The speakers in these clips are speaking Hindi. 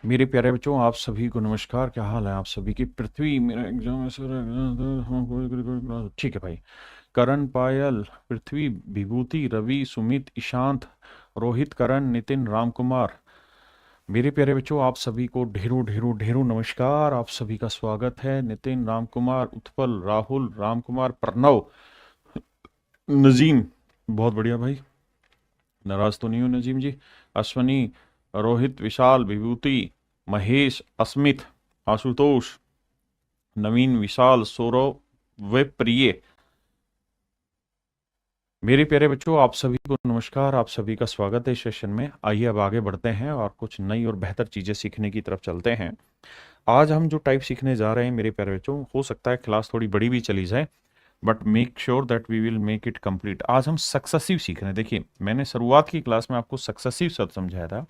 मेरे प्यारे बच्चों, आप सभी को नमस्कार। क्या हाल है आप सभी की? पृथ्वी, मेरा एग्जाम है सर। ठीक है भाई। करण, पायल, पृथ्वी, विभूति, रवि, सुमित, ईशांत, रोहित, करण, नितिन, रामकुमार। मेरे प्यारे बच्चों, आप सभी को ढेरों ढेरों ढेरों नमस्कार। आप सभी का स्वागत है। नितिन, रामकुमार, उत्पल, राहुल, रामकुमार, प्रणव, नजीम। बहुत बढ़िया भाई। नाराज तो नहीं हो नजीम जी? अश्वनी, रोहित, विशाल, विभूति, महेश, अस्मित, आशुतोष, नवीन, विशाल, सौरव, वे प्रिय। मेरे प्यारे बच्चों, आप सभी को नमस्कार। आप सभी का स्वागत है इस सेशन में। आइए अब आगे बढ़ते हैं और कुछ नई और बेहतर चीजें सीखने की तरफ चलते हैं। आज हम जो टाइप सीखने जा रहे हैं मेरे प्यारे बच्चों, हो सकता है क्लास थोड़ी बड़ी भी चली जाए, but make sure that we will make it complete. आज हम सक्सेसिव सीख रहे हैं। देखिए, मैंने शुरुआत की क्लास में आपको सक्सेसिव शब्द समझाया था,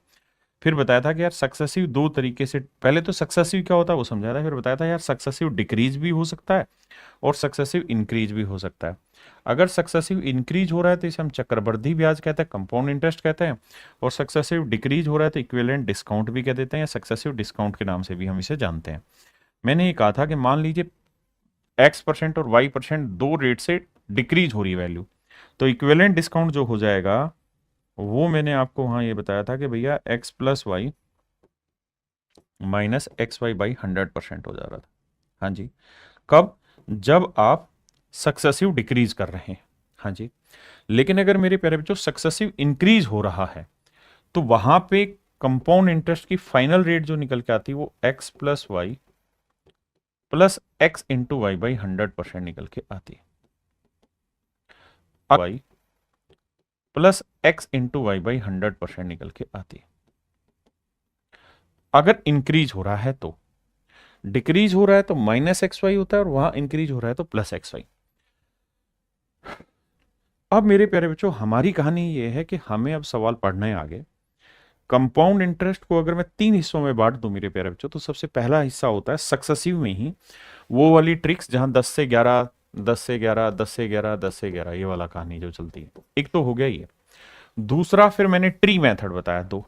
फिर बताया था कि यार सक्सेसिव दो तरीके से, पहले तो सक्सेसिव क्या होता है वो समझाया था, फिर बताया था यार सक्सेसिव डिक्रीज भी हो सकता है और सक्सेसिव इंक्रीज भी हो सकता है। अगर सक्सेसिव इंक्रीज हो रहा है तो इसे हम चक्रवृद्धि ब्याज कहते हैं, कंपाउंड इंटरेस्ट कहते हैं, और सक्सेसिव डिक्रीज हो रहा है तो इक्विवेलेंट डिस्काउंट भी कह देते हैं, या सक्सेसिव डिस्काउंट के नाम से भी हम इसे जानते हैं। मैंने ये कहा था कि मान लीजिए x% और y% दो रेट से डिक्रीज हो रही है वैल्यू, तो इक्विवेलेंट डिस्काउंट जो हो जाएगा वो मैंने आपको वहां ये बताया था कि भैया x+y माइनस XY/100% हो जा रहा था। हाँ जी। कब? जब आप सक्सेसिव डिक्रीज कर रहे हैं। हाँ जी। लेकिन अगर मेरे प्यारे बच्चों सक्सेसिव इंक्रीज हो रहा है तो वहां पे कंपाउंड इंटरेस्ट की फाइनल रेट जो निकल के आती है वो x+y+x/100% निकल के आती है। y प्लस x/y/100% निकल के आती है अगर इंक्रीज हो रहा है। तो डिक्रीज हो रहा है तो -xy होता है और वहां इंक्रीज हो रहा है तो +xy। अब मेरे प्यारे बच्चों, हमारी कहानी ये है कि हमें अब सवाल पढ़ना है आगे। कंपाउंड इंटरेस्ट को अगर मैं 3 हिस्सों में बांट दूं मेरे प्यारे बच्चों, तो सबसे पहला हिस्सा होता है सक्सेसिव में ही वो वाली ट्रिक्स जहां 10 से 11, 10 से 11, 10 से 11, 10 से 11, ये वाला कहानी जो चलती है। एक तो हो गया ये। दूसरा, फिर मैंने ट्री मेथड बताया दो।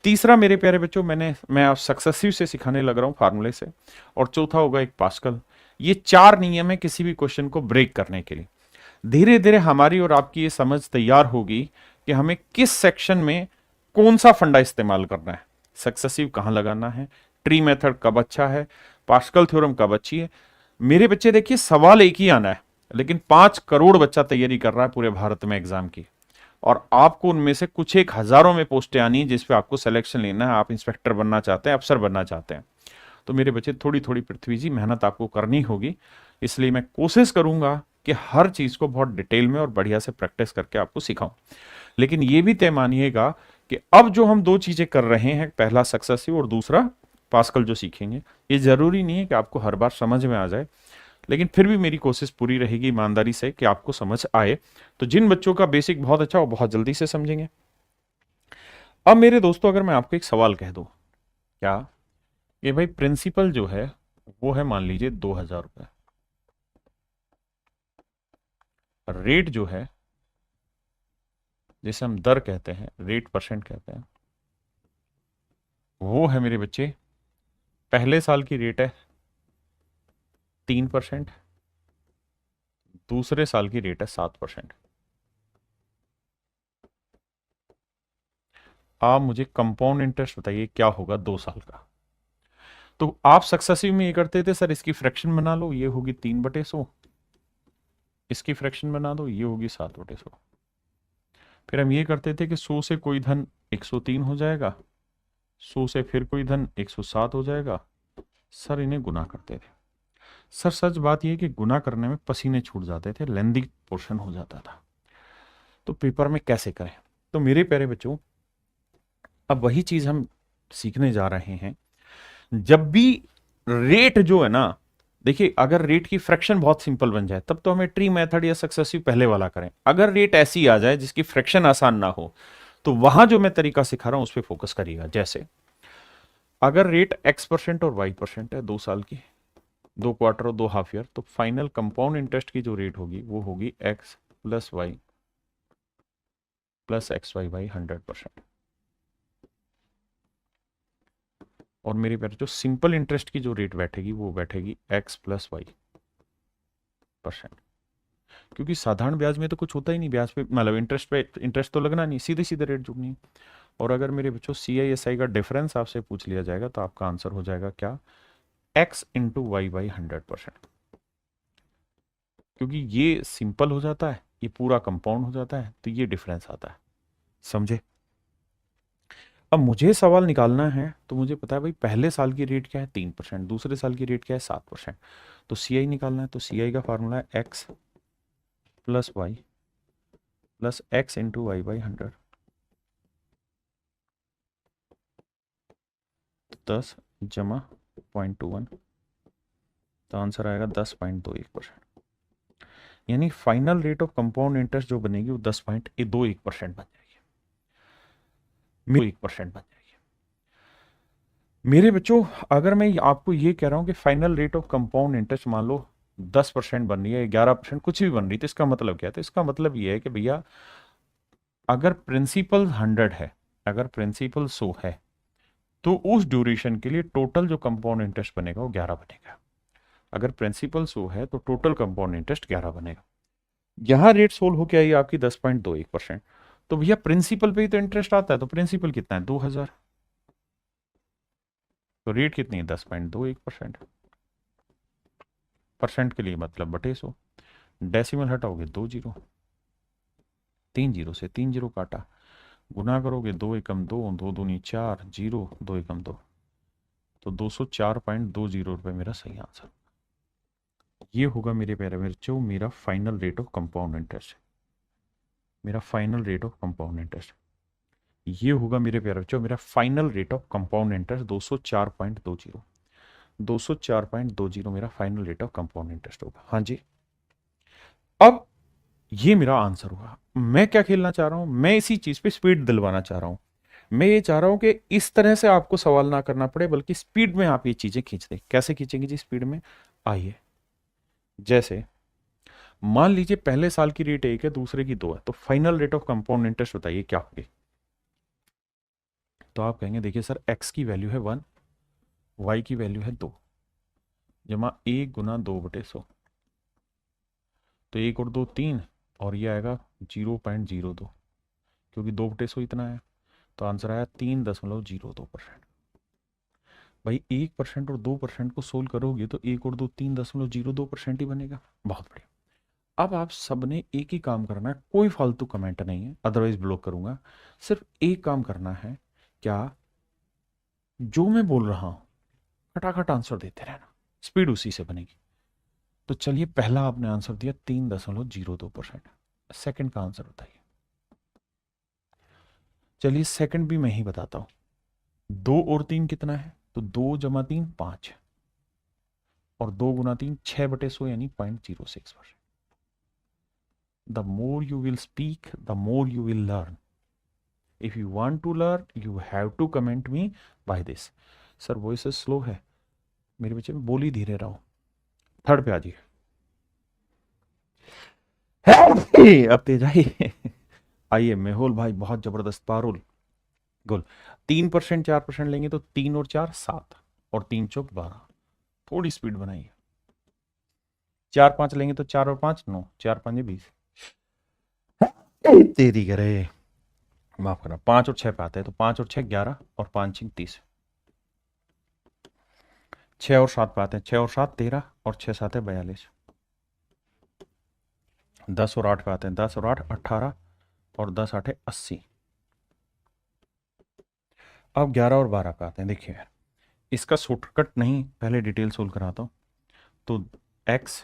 तीसरा मेरे प्यारे बच्चों, मैं अब सक्सेसिव से सिखाने लग रहा हूं, फार्मूले से। और चौथा होगा एक पास्कल। ये 4 नियम है किसी भी क्वेश्चन को ब्रेक करने के लिए। धीरे धीरे हमारी और आपकी ये समझ तैयार होगी कि हमें किस सेक्शन में कौन सा फंडा इस्तेमाल करना है, सक्सेसिव कहां लगाना है, ट्री मेथड कब अच्छा है, पास्कल थ्योरम कब अच्छी है। मेरे बच्चे देखिए, सवाल एक ही आना है, लेकिन 5 करोड़ बच्चा तैयारी कर रहा है पूरे भारत में एग्जाम की, और आपको उनमें से कुछ एक हजारों में पोस्टें आनी है जिसपे आपको सिलेक्शन लेना है। आप इंस्पेक्टर बनना चाहते हैं, अफसर बनना चाहते हैं, तो मेरे बच्चे थोड़ी थोड़ी पृथ्वी जी मेहनत आपको करनी होगी। इसलिए मैं कोशिश करूंगा कि हर चीज को बहुत डिटेल में और बढ़िया से प्रैक्टिस करके आपको सिखाऊं। लेकिन ये भी तय मानिएगा कि अब जो हम दो चीजें कर रहे हैं, पहला सक्सेसिव और दूसरा पास्कल जो सीखेंगे, ये जरूरी नहीं है कि आपको हर बार समझ में आ जाए, लेकिन फिर भी मेरी कोशिश पूरी रहेगी ईमानदारी से कि आपको समझ आए। तो जिन बच्चों का बेसिक बहुत अच्छा, वो बहुत जल्दी से समझेंगे। अब मेरे दोस्तों, अगर मैं आपको एक सवाल कह दूं, क्या ये भाई प्रिंसिपल जो है वो है मान लीजिए 2,000 रुपए, रेट जो है जिसे हम दर कहते हैं, रेट परसेंट कहते हैं, वो है मेरे बच्चे, पहले साल की रेट है 3%, दूसरे साल की रेट है 7%। आप मुझे कंपाउंड इंटरेस्ट बताइए क्या होगा 2 साल का। तो आप सक्सेसिव में ये करते थे, सर इसकी फ्रैक्शन बना लो, ये होगी 3/100, इसकी फ्रैक्शन बना दो, ये होगी 7/100। फिर हम ये करते थे कि 100 से कोई धन 103 हो जाएगा, 100 से फिर कोई धन 107 हो जाएगा। सर इन्हें गुना करते थे। सर सच बात यह कि गुना करने में पसीने छूट जाते थे, लेंदी पोर्शन हो जाता था, तो पेपर में कैसे करें। तो मेरे प्यारे बच्चों, अब वही चीज हम सीखने जा रहे हैं। जब भी रेट जो है ना, देखिए अगर रेट की फ्रैक्शन बहुत सिंपल बन जाए तब तो हमें ट्री मेथड या सक्सेसिव पहले वाला करें। अगर रेट ऐसी आ जाए जिसकी फ्रैक्शन आसान ना हो, तो वहां जो मैं तरीका सिखा रहा हूं उस पर फोकस करिएगा। जैसे अगर रेट x% और y% है 2 साल की, 2 क्वार्टर और 2 हाफ ईयर, तो फाइनल कंपाउंड इंटरेस्ट की जो रेट होगी वो होगी x+y+xy/100%। और मेरे प्यारे जो सिंपल इंटरेस्ट की जो रेट बैठेगी वो बैठेगी x+y%। क्योंकि साधारण ब्याज में तो कुछ होता ही नहीं, ब्याज पे मतलब इंटरेस्ट पे इंटरेस्ट तो लगना नहीं, सीधे सीधे रेट जुड़नी है। और अगर मेरे बच्चों CI/SI का डिफरेंस आपसे पूछ लिया जाएगा तो आपका आंसर हो जाएगा क्या, x×y/100%। क्योंकि ये सिंपल हो जाता है, ये पूरा कंपाउंड हो जाता है, तो ये डिफरेंस आता है। समझे? अब मुझे सवाल निकालना है तो मुझे पता है भाई पहले साल की रेट क्या है 3%, दूसरे साल की रेट क्या है 7%। तो CI निकालना है, तो CI का फॉर्मूला है x+y+x×y/100। 10 जमा 0.21, तो आंसर आएगा 10.21%। यानी final rate of compound interest जो बनेगी वो 10.21% बन जाएगी, 1% बन जाएगी। मेरे बच्चों अगर मैं आपको ये कह रहा हूं कि final rate of compound interest मान लो 10% बन रही है, 11%, कुछ भी बन रही है, तो इसका मतलब क्या है? तो इसका मतलब ये है कि भैया अगर प्रिंसिपल 100 है, अगर प्रिंसिपल 100 है, तो उस ड्यूरेशन के लिए टोटल जो कंपाउंड इंटरेस्ट बनेगा वो 11 बनेगा। अगर प्रिंसिपल 100 है तो टोटल कंपाउंड इंटरेस्ट 11 बनेगा। यहां रेट सोल्व होकर आई आपकी 10.21%। तो भैया प्रिंसिपल पे ही तो इंटरेस्ट आता है, तो प्रिंसिपल कितना है 2000, तो रेट कितनी है 10.21%। परसेंट के लिए मतलब बटे 100, डेसिमल हटाओगे 2 जीरो, 3 जीरो से 3 जीरो काटा, गुना करोगे 2 एकम 2, 2 दूनी 4, जीरो 2 एकम 2, तो 204.20 रुपये मेरा सही आंसर। ये होगा मेरे प्यारे बच्चों मेरा final rate of compound interest, मेरा final rate of compound interest. ये होगा मेरे प्यारे बच्चों मेरा final rate of compound interest 204.20, 204.20 मेरा final rate of compound interest होगा। हाँ जी, अब ये मेरा आंसर हुआ। मैं क्या खेलना चाह रहा हूं, मैं इसी चीज पे स्पीड दिलवाना चाह रहा हूं। मैं ये चाह रहा हूं कि इस तरह से आपको सवाल ना करना पड़े, बल्कि स्पीड में आप ये चीजें खींच दें। कैसे खींचेंगे जी स्पीड में? आइए, जैसे मान लीजिए पहले साल की रेट 1 है, दूसरे की 2 है, तो final rate of compound interest बताइए क्या होगी? तो आप कहेंगे देखिए सर x की वैल्यू है 1, y की वैल्यू है 2, जमा 1 × 2/100, तो 1 और 2 3, और ये आएगा 0.02, क्योंकि 2/100 इतना है, तो आंसर आया 3.02%। भाई 1% और 2% को सोल्व करोगे तो 1 और 2 3.02% ही बनेगा। बहुत बढ़िया। अब आप सबने एक ही काम करना है, कोई फालतू कमेंट नहीं है, अदरवाइज ब्लॉक करूंगा। सिर्फ एक काम करना है, क्या? जो मैं बोल रहा हूं खटाखट आंसर देते रहना, स्पीड उसी से बनेगी। तो चलिए, पहला आपने आंसर दिया 3.02%। सेकंड का आंसर बताइए। चलिए सेकंड भी मैं ही बताता हूं। 2 और 3 कितना है? तो 2 जमा 3 5, और 2 गुना 3 6/100, यानी 0.06%। The more you will speak, the more you will learn. If you want to learn, you have to comment me by this. Sir voice slow है मेरे बच्चे, में बोली धीरे रहो। थर्ड पे आ जाइए। अब तेज आई। आइए मेहुल भाई, बहुत जबरदस्त पारुल गुल। 3% 4% लेंगे तो 3 और 4 7, और 3 चौक 12। थोड़ी स्पीड बनाइए। 4 5 लेंगे तो 4 और 5 9, 4 5 20। तेरी करे, माफ करना। 5 और 6 पे आते हैं, तो 5 और 6 11, और 5 6 30। 6 और 7 पे आते हैं, 6 और 7 13, और 6 7 है 42। 10 और 8 पे आते हैं, 10 और 8 18, और 10 8 है 80। अब 11 और 12 पे आते हैं। देखिए यार, इसका शॉर्टकट नहीं, पहले डिटेल सोल्व कराता हूं। तो x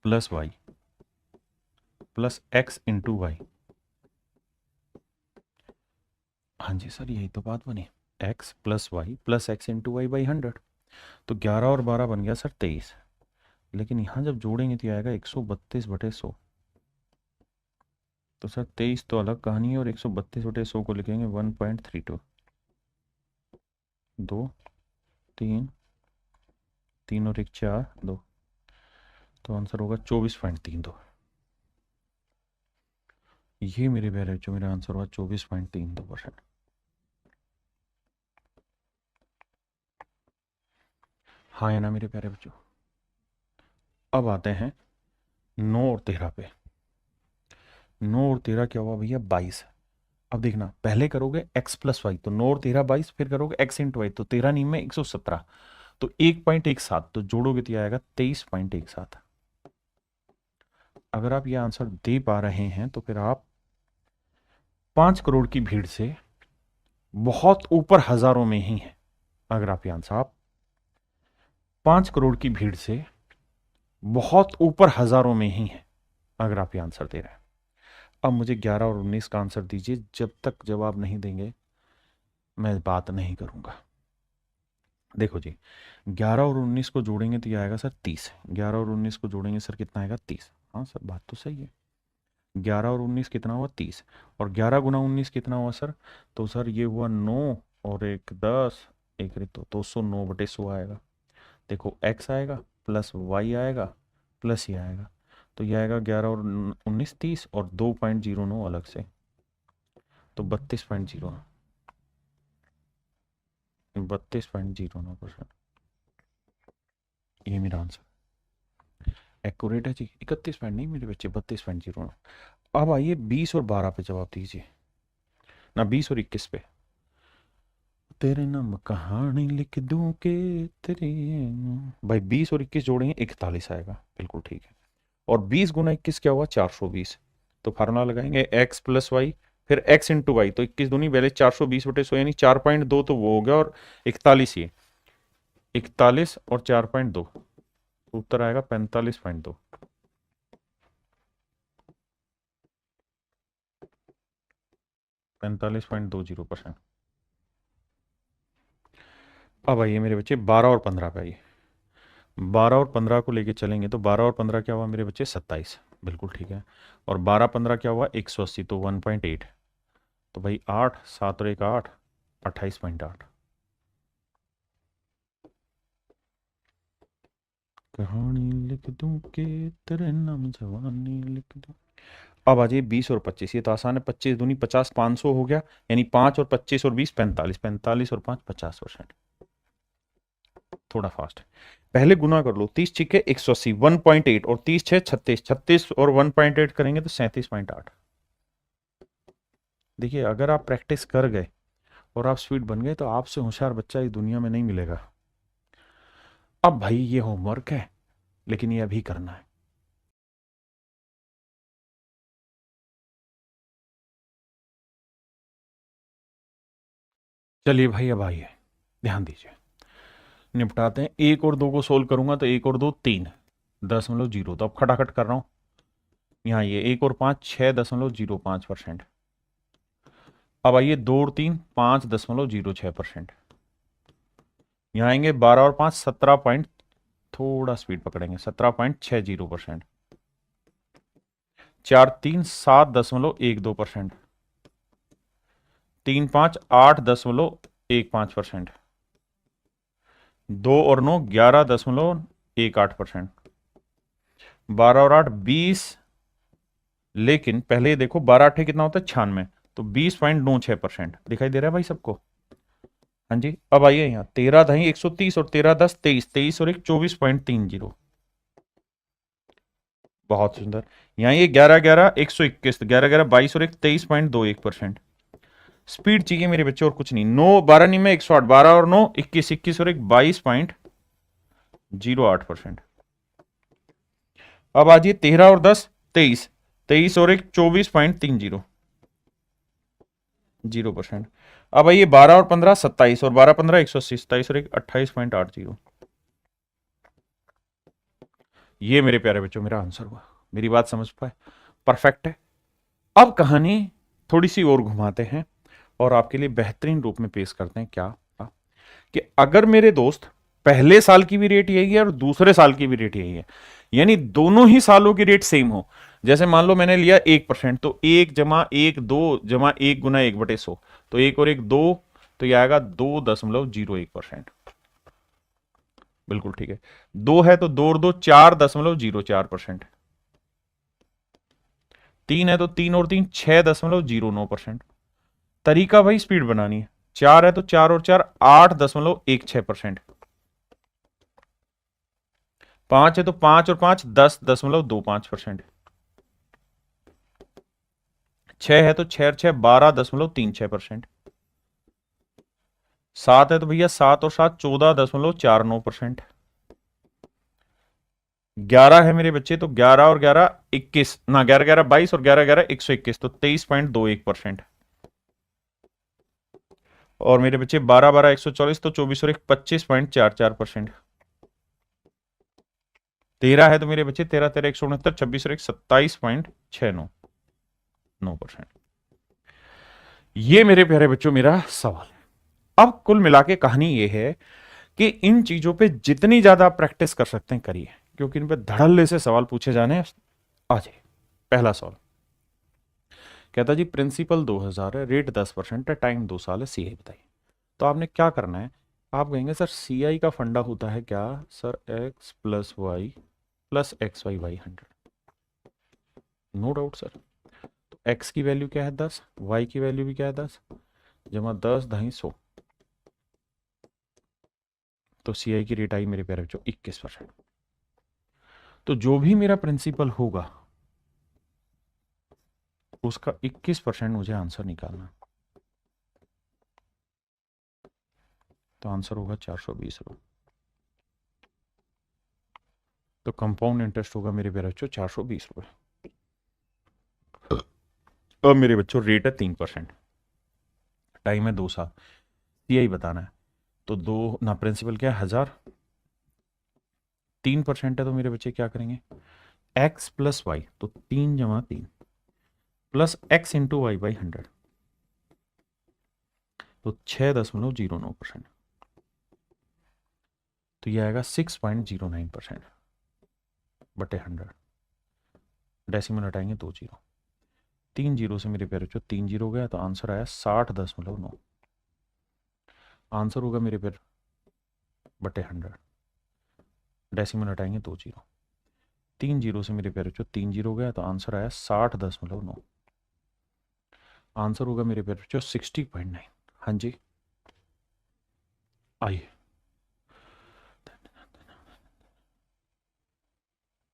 plus Y plus x into Y. हाँ जी सर, यही तो बात बनी। x plus Y plus x into Y by 100। तो 11 और 12 बन गया सर 23। लेकिन यहां जब जोड़ेंगे तो आएगा 132/100। तो सर 23 तो अलग कहानी है, और 132/100 को लिखेंगे 1.32। 2 3 3 और 1 4 2, तो आंसर होगा 24.32। ये मेरे प्यारे बच्चों मेरा आंसर हुआ 24.32%। हाँ है ना मेरे प्यारे बच्चों। अब आते हैं 9 और 13 पे। 9 और 13 क्या हुआ भैया? 22। अब देखना, पहले करोगे x प्लस वाई, तो 9 और 13 22, फिर करोगे x इंटू वाई, तो 13 नीम में 117, तो 1.17, तो जोड़ोगे तो आएगा 23.17। अगर आप ये आंसर दे पा रहे हैं तो फिर आप 5 करोड़ की भीड़ से बहुत ऊपर हजारों में ही हैं। अगर आप ये आंसर, आप 5 करोड़ की भीड़ से बहुत ऊपर हजारों में ही हैं, अगर आप ये आंसर दे रहे हैं। अब मुझे 11 और 19 का आंसर दीजिए। जब तक जवाब नहीं देंगे मैं बात नहीं करूंगा। देखो जी, 11 और 19 को जोड़ेंगे तो ये आएगा सर 30। 11 और 19 को जोड़ेंगे सर कितना आएगा? 30। हाँ सर, बात तो सही है। 11 और 19 कितना हुआ? 30। और 11 गुना 19 कितना हुआ सर? तो सर ये हुआ 9 और एक 10, एक रे तो 209/100 आएगा। देखो x आएगा प्लस y आएगा प्लस ये आएगा, तो ये आएगा 11 और 19 30 और 2.09 अलग से, तो 32.09%। ये मेरा आंसर एक्यूरेट है जी। 31 पॉइंट नहीं मेरे बच्चे, 32.09। अब आइए 20 और 12 पे जवाब दीजिए ना, 20 और 21 पे। तेरे नाम कहानी लिख दूं के तेरे, भाई 20 और 21 जोड़ेंगे 41 आएगा, बिल्कुल ठीक है। और 20 गुना 21 क्या हुआ? 420। तो फार्मूला लगाएंगे x प्लस वाई, फिर x इंटू वाई, तो 21 दूनी पहले 420/100 यानी 4.2, तो वो हो गया, और 41 ये 41 और 4.2, उत्तर आएगा 45.2। 45.20%। अब आइए मेरे बच्चे 12 और 15 पे आइए। 12 और 15 को लेके चलेंगे तो 12 और 15 क्या हुआ मेरे बच्चे? 27, बिल्कुल ठीक है। और 12 15 क्या हुआ? 180, तो 1.8, तो भाई 8 7 और 1 8, 28.8। कहानी लिख दूं के तेरे नाम जवानी लिख दूं। अब आ जाइए 20 और 25, ये तो आसान है। 25 दूनी 50, 500 हो गया, यानी 5 और 25 और 20 45, 45 और 5 50%। थोड़ा फास्ट है। पहले गुना कर लो, 30 छिके 180 1.8, और 30 6 36, 36 और 1.8 करेंगे तो 37.8। देखिए, अगर आप प्रैक्टिस कर गए और आप स्पीड बन गए तो आपसे होशियार बच्चा इस दुनिया में नहीं मिलेगा। अब भाई ये होमवर्क है, लेकिन ये अभी करना है। चलिए भाई, अब आइए, ध्यान दीजिए, निपटाते हैं। 1 और 2 को सोल्व करूंगा तो 1 और 2 3 0.0, तो अब खटाखट कर रहा हूं। यहाँ ये 1 और 5 6.05%। अब आइए 2 और 3 5.06%। यहाँ आएंगे 12 और 5 17 पॉइंट, थोड़ा स्पीड पकड़ेंगे, 17.60%। 4 3 7.12%। 3 5 8.15%। 2 और 9 11.18%। 12 और 8 20, लेकिन पहले ये देखो 12 8 कितना होता है? 96, तो 20.96% दिखाई दे रहा है भाई सबको? हाँ जी। अब आइए यहाँ 13 दही 130 और 13 10 23, 23 और 1 24.30। बहुत सुंदर। यहाँ ये 11 11 121, 11 11 22 और 1 23.21%। स्पीड चाहिए मेरे बच्चे और कुछ नहीं। 9 12 नहीं में 108, 12 और 9 21, 21 और 1 22.08%। अब आ जाइए 13 और 10 23, 23 और 1 24.30%। अब आइए 12 और 15 27, और 12 15 180, 27 और 1 28.80। ये मेरे प्यारे बच्चों मेरा आंसर हुआ। मेरी बात समझ पाए? परफेक्ट है। अब कहानी थोड़ी सी और घुमाते हैं और आपके लिए बेहतरीन रूप में पेश करते हैं। क्या कि अगर मेरे दोस्त पहले साल की भी रेट यही है और दूसरे साल की भी रेट यही है, यानी दोनों ही सालों की रेट सेम हो। जैसे मान लो मैंने लिया 1%, तो 1 जमा 1 2 जमा 1 गुना 1/100, तो 1 और 1 2, तो यह आएगा 2.01%। बिल्कुल ठीक है। 2 है तो 2 और 2 4.04%। 3 है तो 3 और 3 6.09%। तरीका भाई स्पीड बनानी है। 4 है तो 4 और 4 8.16%। 5 है तो 5 और 5 10.25%। 6 है तो 6 और 6 12.36%। 7 है तो भैया 7 और 7 14.49%। 11 है मेरे बच्चे तो 11 और 11 21 ना, 11 11 22 और 11 11 121 तो 23.21%। और मेरे बच्चे 12 12 144 तो 24 और 1 25.44%। 13 है तो मेरे बच्चे 13 13 169 26 और 1 27.69%। ये मेरे प्यारे बच्चों मेरा सवाल है। अब कुल मिला के कहानी ये है कि इन चीजों पे जितनी ज्यादा आप प्रैक्टिस कर सकते हैं करिए, क्योंकि इन पे धड़ल्ले से सवाल पूछे जाने हैं। आ जाइए, पहला सवाल कहता जी प्रिंसिपल 2000 है, रेट 10% है, टाइम 2 साल है, सीआई बताइए। तो आपने क्या करना है, आप कहेंगे सर सीआई का फंडा होता है क्या, sir X plus Y plus X Y by 100। No doubt sir. तो एक्स की वैल्यू क्या है 10, वाई की वैल्यू भी क्या है 10, जमा 10 250। तो सीआई की रेट आई मेरे प्यारे बच्चों 21%। तो जो भी मेरा प्रिंसिपल होगा उसका 21% मुझे आंसर निकालना। तो आंसर होगा 420 रुपये। तो कंपाउंड इंटरेस्ट होगा मेरे प्यारे बच्चों 420 रुपये। अब मेरे बच्चों रेट है 3%, टाइम है 2 साल, सीआई बताना है। तो दो ना, प्रिंसिपल क्या है 1000, 3% है तो मेरे बच्चे क्या करेंगे, एक्स प्लस वाई तो 3 जमा 3 plus X into Y by 100 तो 6.09%। तो ये आएगा 6.09% बटे 100। डेसिमल हटाएंगे 2 जीरो, 3 जीरो से मेरे प्यारे बच्चों 3 जीरो गया तो आंसर आया 60.9। आंसर होगा मेरे प्यारे बटे 100। डेसिमल हटाएंगे 2 जीरो, 3 जीरो से मेरे प्यारे बच्चों 3 जीरो गया तो आंसर आया 60.9। आंसर होगा मेरे प्यारे बच्चों 60.9। हाँ जी, आइए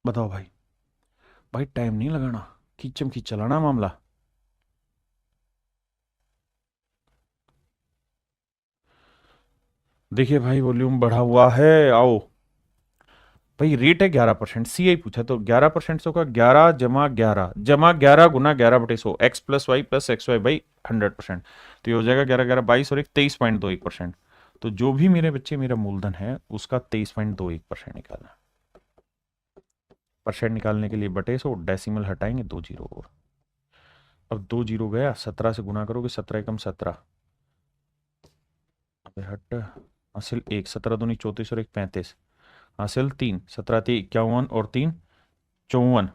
बताओ भाई। भाई टाइम नहीं लगाना, खींचम खींच चलाना मामला। देखिए भाई वॉल्यूम बढ़ा हुआ है, आओ। भाई रेट है 11%, सीआई पूछा तो 11% से होगा 11 गुना 11/100 X plus Y plus X Y by 100%। तो ये हो जाएगा 11 11 22 और एक 23.21%। तो जो भी मेरे बच्चे मेरा मूलधन है उसका 23.21% निकालना। परसेंट निकालने के लिए बटे 100, डेसिमल हटाएंगे 2 जीरो और। अब 2 जीरो गया, 17 से गुना करोगे, 17 एकम 17, अबे हट, हासिल 1, 17 दूनी 34 और 1 35, हासिल 3, 17 3 51 और 3 54,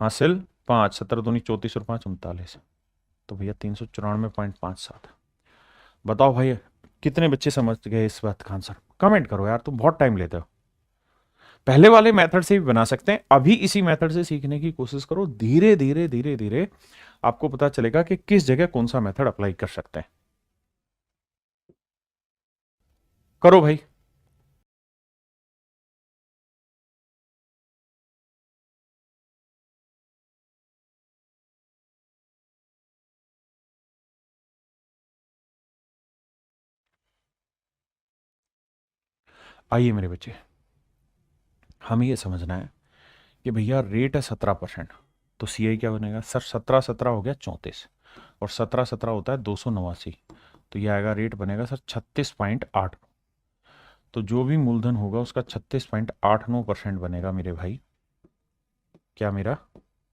हासिल 5, 17 दूनी 34 और 5 39। तो भैया 394.57। बताओ भाई कितने बच्चे समझ गए इस बात का आंसर, कमेंट करो यार, तुम बहुत टाइम लेते हो। पहले वाले मेथड से भी बना सकते हैं, अभी इसी मेथड से सीखने की कोशिश करो, धीरे धीरे धीरे धीरे आपको पता चलेगा कि किस जगह कौन सा मेथड अप्लाई कर सकते हैं। करो भाई। आइए मेरे बच्चे, हमें यह समझना है कि भैया रेट है 17%, तो सीआई क्या बनेगा सर, 17 17 हो गया 34 और 17 17 होता है 289। तो यह आएगा रेट बनेगा सर 36.8। तो जो भी मूलधन होगा उसका 36.89% बनेगा मेरे भाई, क्या मेरा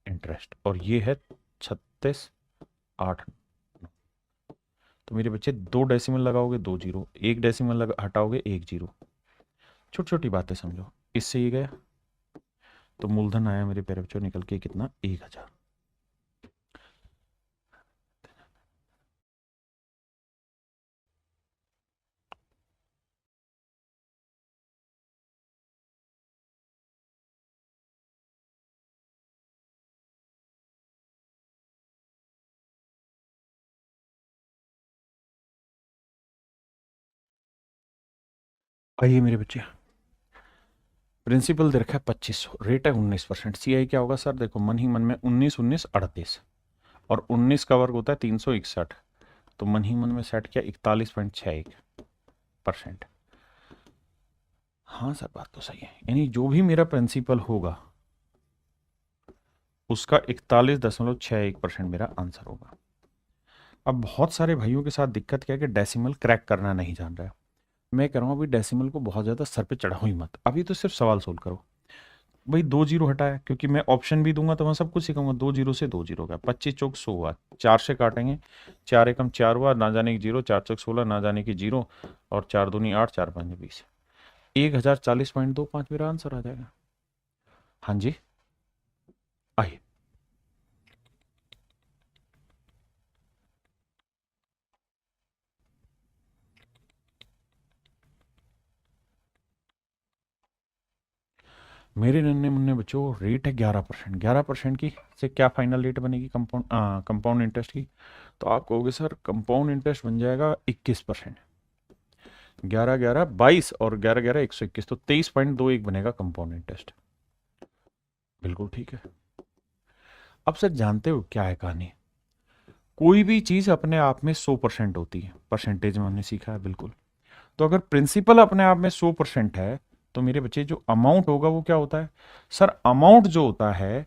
इंटरेस्ट, और ये है 36.8। तो मेरे बच्चे 2 डेसिमल लगाओगे 2 जीरो, 1 डेसिमल हटाओगे 1 जीरो, छोटी छोटी बातें समझो। इससे ये गया तो मूलधन आया मेरे प्यारे बच्चों निकल के कितना, 1000। आइए मेरे बच्चे, प्रिंसिपल दे रखा है 2500, रेट है 19%। CI क्या होगा सर? देखो मन ही मन में 19 19 38 और 19 का वर्ग होता है 361, तो मन ही मन में सेट किया 41.61%। हाँ सर बात तो सही है, यानी जो भी मेरा प्रिंसिपल होगा उसका 41.61% मेरा आंसर होगा। अब बहुत सारे भाइयों के साथ दिक्कत क्या है कि डेसिमल क्रैक करना नहीं जान रहा है। मैं कह रहा हूँ अभी डेसिमल को बहुत ज़्यादा सर पे चढ़ाओ ही मत, अभी तो सिर्फ सवाल सोल्व करो। भाई 2 जीरो हटाया, क्योंकि मैं ऑप्शन भी दूंगा तो मैं सब कुछ सिखाऊंगा। 2 जीरो से 2 जीरो का 25 चौक 100 हुआ, 4 से काटेंगे, 4 एकम 4 हुआ, ना जाने की जीरो, 4 चौक 16, ना जाने की जीरो, और 4 दूनी 8, 4 पंजे 20, 1040.25 मेरा आंसर आ जाएगा। हाँ जी आइए। मेरे नन्हे मुन्ने बच्चों, रेट है 11%। 11% की से क्या फाइनल रेट बनेगी कंपाउंड इंटरेस्ट की? तो आप कहोगे सर कंपाउंड इंटरेस्ट बन जाएगा 21%। 11 11 22 और 11 11 121, तो 23.21 बनेगा कंपाउंड इंटरेस्ट। बिल्कुल ठीक है। अब सर जानते हो क्या है कहानी? कोई भी चीज अपने आप में 100% होती है, परसेंटेज में हमने सीखा है बिल्कुल। तो अगर प्रिंसिपल अपने आप में 100% है, तो मेरे बच्चे जो अमाउंट होगा वो क्या होता है? सर अमाउंट जो होता है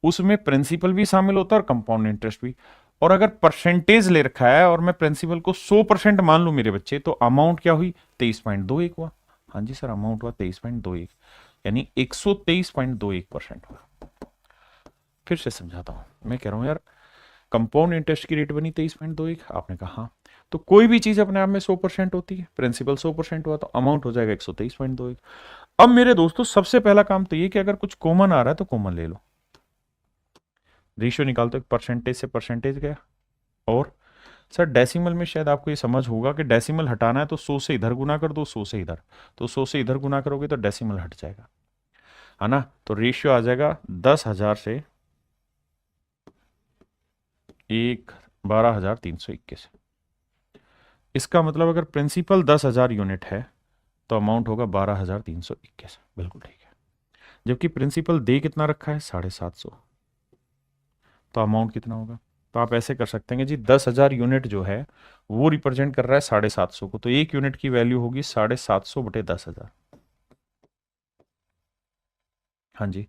उसमें प्रिंसिपल भी शामिल होता है और कंपाउंड इंटरेस्ट भी। और अगर परसेंटेज ले रखा है और मैं प्रिंसिपल को 100% मान लू मेरे बच्चे, तो अमाउंट क्या हुई? 23.21 हुआ। हाँ जी सर, अमाउंट हुआ 23.21, यानी 123.21% हुआ। फिर से समझाता हूं, मैं कह रहा हूं यार कंपाउंड इंटरेस्ट की रेट बनी 23.21, आपने कहा हाँ। तो कोई भी चीज अपने आप में 100% होती है, प्रिंसिपल 100% हुआ तो अमाउंट हो जाएगा 123.21। अब मेरे दोस्तों सबसे पहला काम तो ये कि अगर कुछ कॉमन आ रहा है तो कॉमन ले लो। रेशियो निकालते परसेंटेज से परसेंटेज गया। और सर डेसिमल में शायद आपको ये समझ होगा कि डेसिमल हटाना है तो 100 से इधर गुना कर दो, 100 से इधर, तो 100 से इधर गुना करोगे तो डेसिमल हट जाएगा, है ना? तो रेशियो आ जाएगा 10,000 से 12,321। इसका मतलब अगर प्रिंसिपल 10,000 यूनिट है तो अमाउंट होगा 12,321। बिल्कुल ठीक है। जबकि प्रिंसिपल दे कितना रखा है? 750, तो अमाउंट कितना होगा? तो आप ऐसे कर सकते हैं कि जी 10,000 यूनिट जो है वो रिप्रेजेंट कर रहा है 750 को, तो एक यूनिट की वैल्यू होगी 750 बटे 10,000। हाँ जी।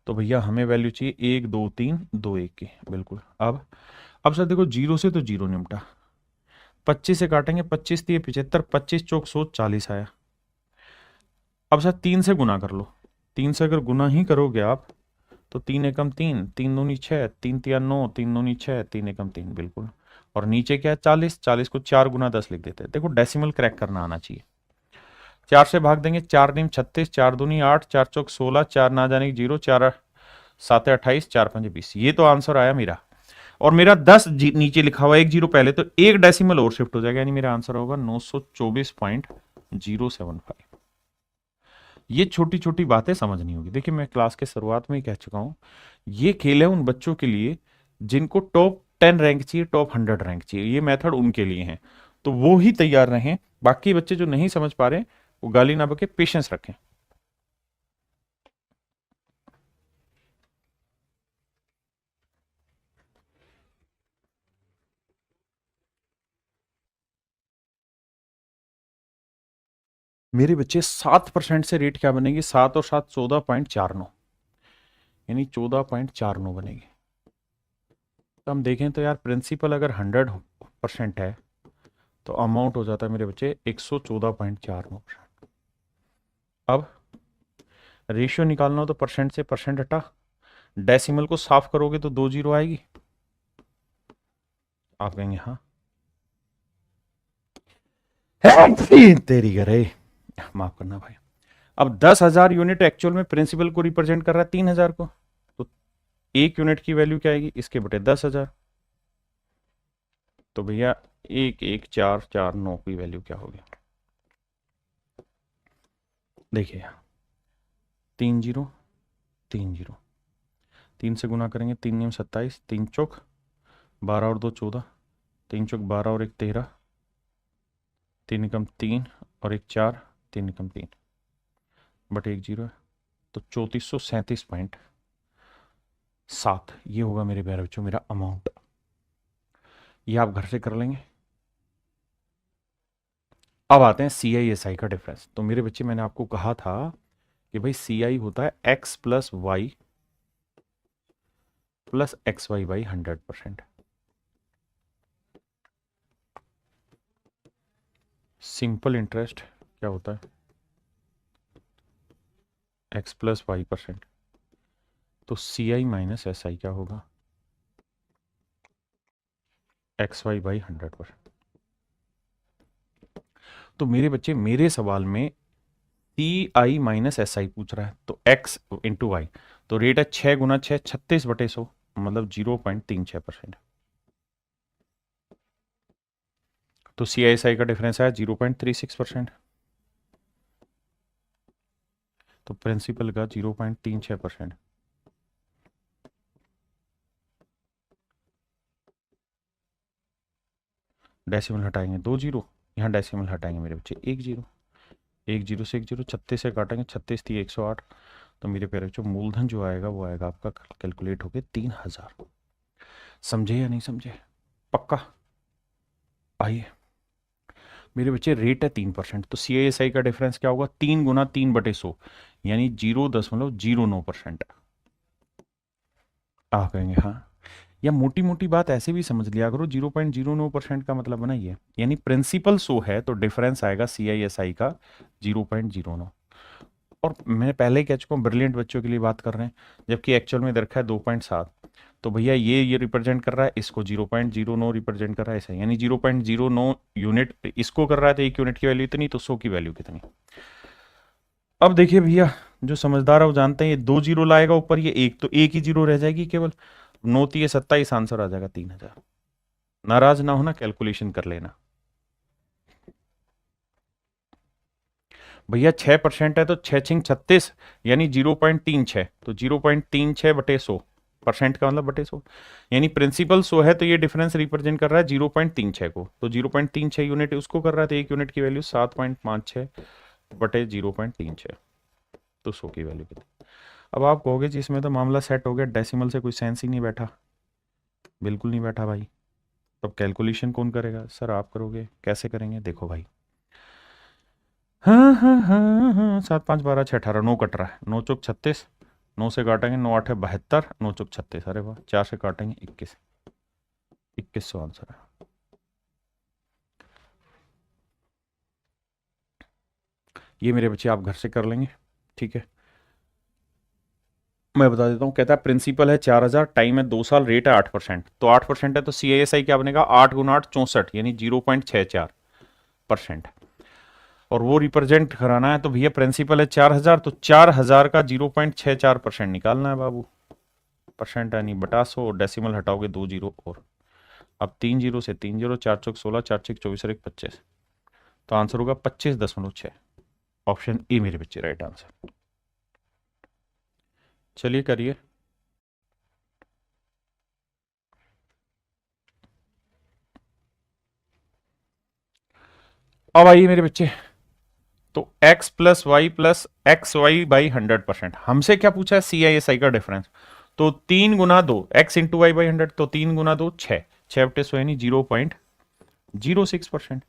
तो भैया हमें वैल्यू चाहिए 1 2 3 2 1 की। बिल्कुल। अब सर देखो, जीरो से तो जीरो निपटा, 25 से काटेंगे, 25 दिए 75, 25 चौक 100, 40 आया। अब सर 3 से गुना कर लो, 3 से अगर गुना ही करोगे आप तो 3 एकम 3, 3 दूनी 6, 3 तिया 9, 3 दूनी 6, 3 एकम 3। बिल्कुल। और नीचे क्या है? 40, 40 को 4 गुना 10 लिख देते हैं। देखो डेसिमल क्रैक करना आना चाहिए। 4 से भाग देंगे, 4 नीम 36, 4 दूनी 8, 4 चौक 16, 4 ना जाने की जीरो, 4 7 28, 4 5 20। ये तो आंसर आया मेरा। और मेरा 10 नीचे लिखा हुआ है, एक जीरो पहले, तो एक डेसिमल और शिफ्ट हो जाएगा, यानी मेरा आंसर होगा 924.075। ये छोटी छोटी बातें समझनी होगी। देखिए मैं क्लास के शुरुआत में ही कह चुका हूं, ये खेल है उन बच्चों के लिए जिनको टॉप 10 रैंक चाहिए, टॉप 100 रैंक चाहिए। ये मेथड उनके लिए है, तो वो ही तैयार रहें। बाकी बच्चे जो नहीं समझ पा रहे वो गाली ना बके, पेशेंस रखें। मेरे बच्चे 7% से रेट क्या बनेगी? 7 और 7 14.49, यानी 14.49 बनेगी। तो हम देखें तो यार प्रिंसिपल अगर 100% है तो अमाउंट हो जाता है मेरे बच्चे 114.49%। अब रेशियो निकालना हो तो परसेंट से परसेंट हटा, डेसिमल को साफ करोगे तो 2 जीरो आएगी। आप कहेंगे हाँ तेरी करे, माफ करना भाई। अब 10,000 यूनिट एक्चुअल में प्रिंसिपल को रिप्रेजेंट कर रहा है 3,000 को, तो एक यूनिट की वैल्यू क्या आएगी? इसके बटे 10,000। तो भैया 11449 की वैल्यू क्या होगी? देखिए 3 जीरो 3 जीरो, 3 से गुना करेंगे, 3 नियम 27, 3 चौक 12 और 2 14, 3 चौक 12 और 1 13, 3 एकम 3 और 1 4, 3 एकम 3 बटे 1 जीरो है। तो 3437.7 ये होगा मेरे प्यारे बच्चों मेरा अमाउंट। ये आप घर से कर लेंगे। अब आते हैं सी आई एस आई का डिफरेंस। तो मेरे बच्चे मैंने आपको कहा था कि भाई सी आई होता है X plus Y plus X Y by 100%। Simple interest क्या होता है, एक्स प्लस वाई %। तो सी आई माइनस एस आई क्या होगा, एक्स वाई बाई 100%। तो मेरे बच्चे मेरे सवाल में सी आई माइनस एस आई पूछ रहा है, तो एक्स इंटू वाई, तो रेट है 6 × 6 36/100, मतलब 0.36%। तो सी आई एस आई का डिफरेंस है 0.36%। तो प्रिंसिपल का 0.36%। डेसिमल हटाएंगे 2 जीरो, यहाँ डेसिमल हटाएंगे मेरे बच्चे 1 जीरो, 1 जीरो से 1 जीरो, 36 से काटेंगे, 36 थी 108। तो मेरे प्यारे बच्चों मूलधन जो आएगा वो आएगा आपका कैलकुलेट होके 3000। समझे या नहीं समझे, पक्का। आइए मेरे बच्चे रेट है 3%, तो सी आई एस आई का डिफरेंस क्या होगा, 3 × 3/100 यानी 0.09%। आ कहेंगे हाँ, या मोटी मोटी बात ऐसे भी समझ लिया करो, 0.09% का मतलब ना ये, यानी प्रिंसिपल 100 है तो डिफरेंस आएगा सी आई एस आई का 0.09। और मैं पहले ही कह चुका हूँ ब्रिलियंट बच्चों के लिए बात कर रहे हैं, जबकि एक्चुअल में दरखा है 2.7। तो भैया ये रिप्रेजेंट कर रहा है इसको, 0.09 रिप्रेजेंट कर रहा है ऐसा, यानी 0.09 यूनिट इसको कर रहा है, तो 1 यूनिट की वैल्यू इतनी, तो 100 की वैल्यू कितनी। अब देखिए भैया जो समझदार है वो जानते हैं, ये 2 जीरो लाएगा ऊपर, ये एक, तो एक ही जीरो रह जाएगी केवल, 9×3 = 27, आंसर आ जाएगा 3000। नाराज ना होना, कैलकुलेशन कर लेना भैया। 6% है तो 6×6 = 36 यानी 0.36, तो 0.36/100, % का मतलब /100, यानी प्रिंसिपल 100 है तो ये डिफरेंस रिप्रेजेंट कर रहा है 0.36 को, तो 0.36 यूनिट उसको कर रहा है, तो 1 यूनिट की वैल्यू 7.56/0.36, तो 100 की वैल्यू कितनी। अब आप कहोगे जी इसमें तो मामला सेट हो गया, डेसिमल से कोई सेंस ही नहीं बैठा। बिल्कुल नहीं बैठा भाई। तो अब कैलकुलेशन कौन करेगा, सर आप करोगे, कैसे करेंगे, देखो भाई। हाँ हाँ हाँ हाँ, 7 5 12 6 18, 9 कट रहा है, 9 चौक 36, 9 से काटेंगे 9 8 72, 9 चौक 36, अरे वाह, 4 से काटेंगे 21, 2100 आंसर है। ये मेरे बच्चे आप घर से कर लेंगे, ठीक है। मैं बता देता हूँ, कहता है प्रिंसिपल है 4000, टाइम है 2 साल, रेट है 8%, तो 8% है तो सी आई एस आई क्या बनेगा, 8 × 8 64, यानी 0.64%। और वो रिप्रेजेंट कराना है तो भैया प्रिंसिपल है 4000, तो 4000 का 0.64% निकालना है बाबू, % है नहीं, बटा 100, डेसिमल हटाओगे 2 जीरो और। अब 3 जीरो से 3 जीरो, 4 चौक 16, 4 6 24 और 1 25, तो आंसर होगा 25.6। ऑप्शन ए मेरे बच्चे राइट आंसर। चलिए करिए। अब आइए मेरे बच्चे, तो x plus Y plus X Y by 100%, हमसे क्या पूछा है, सी आई एस आई का डिफरेंस। तो 3 × 2 x × y/100, तो 3 × 2 6, 6/100 यानी 0.06%।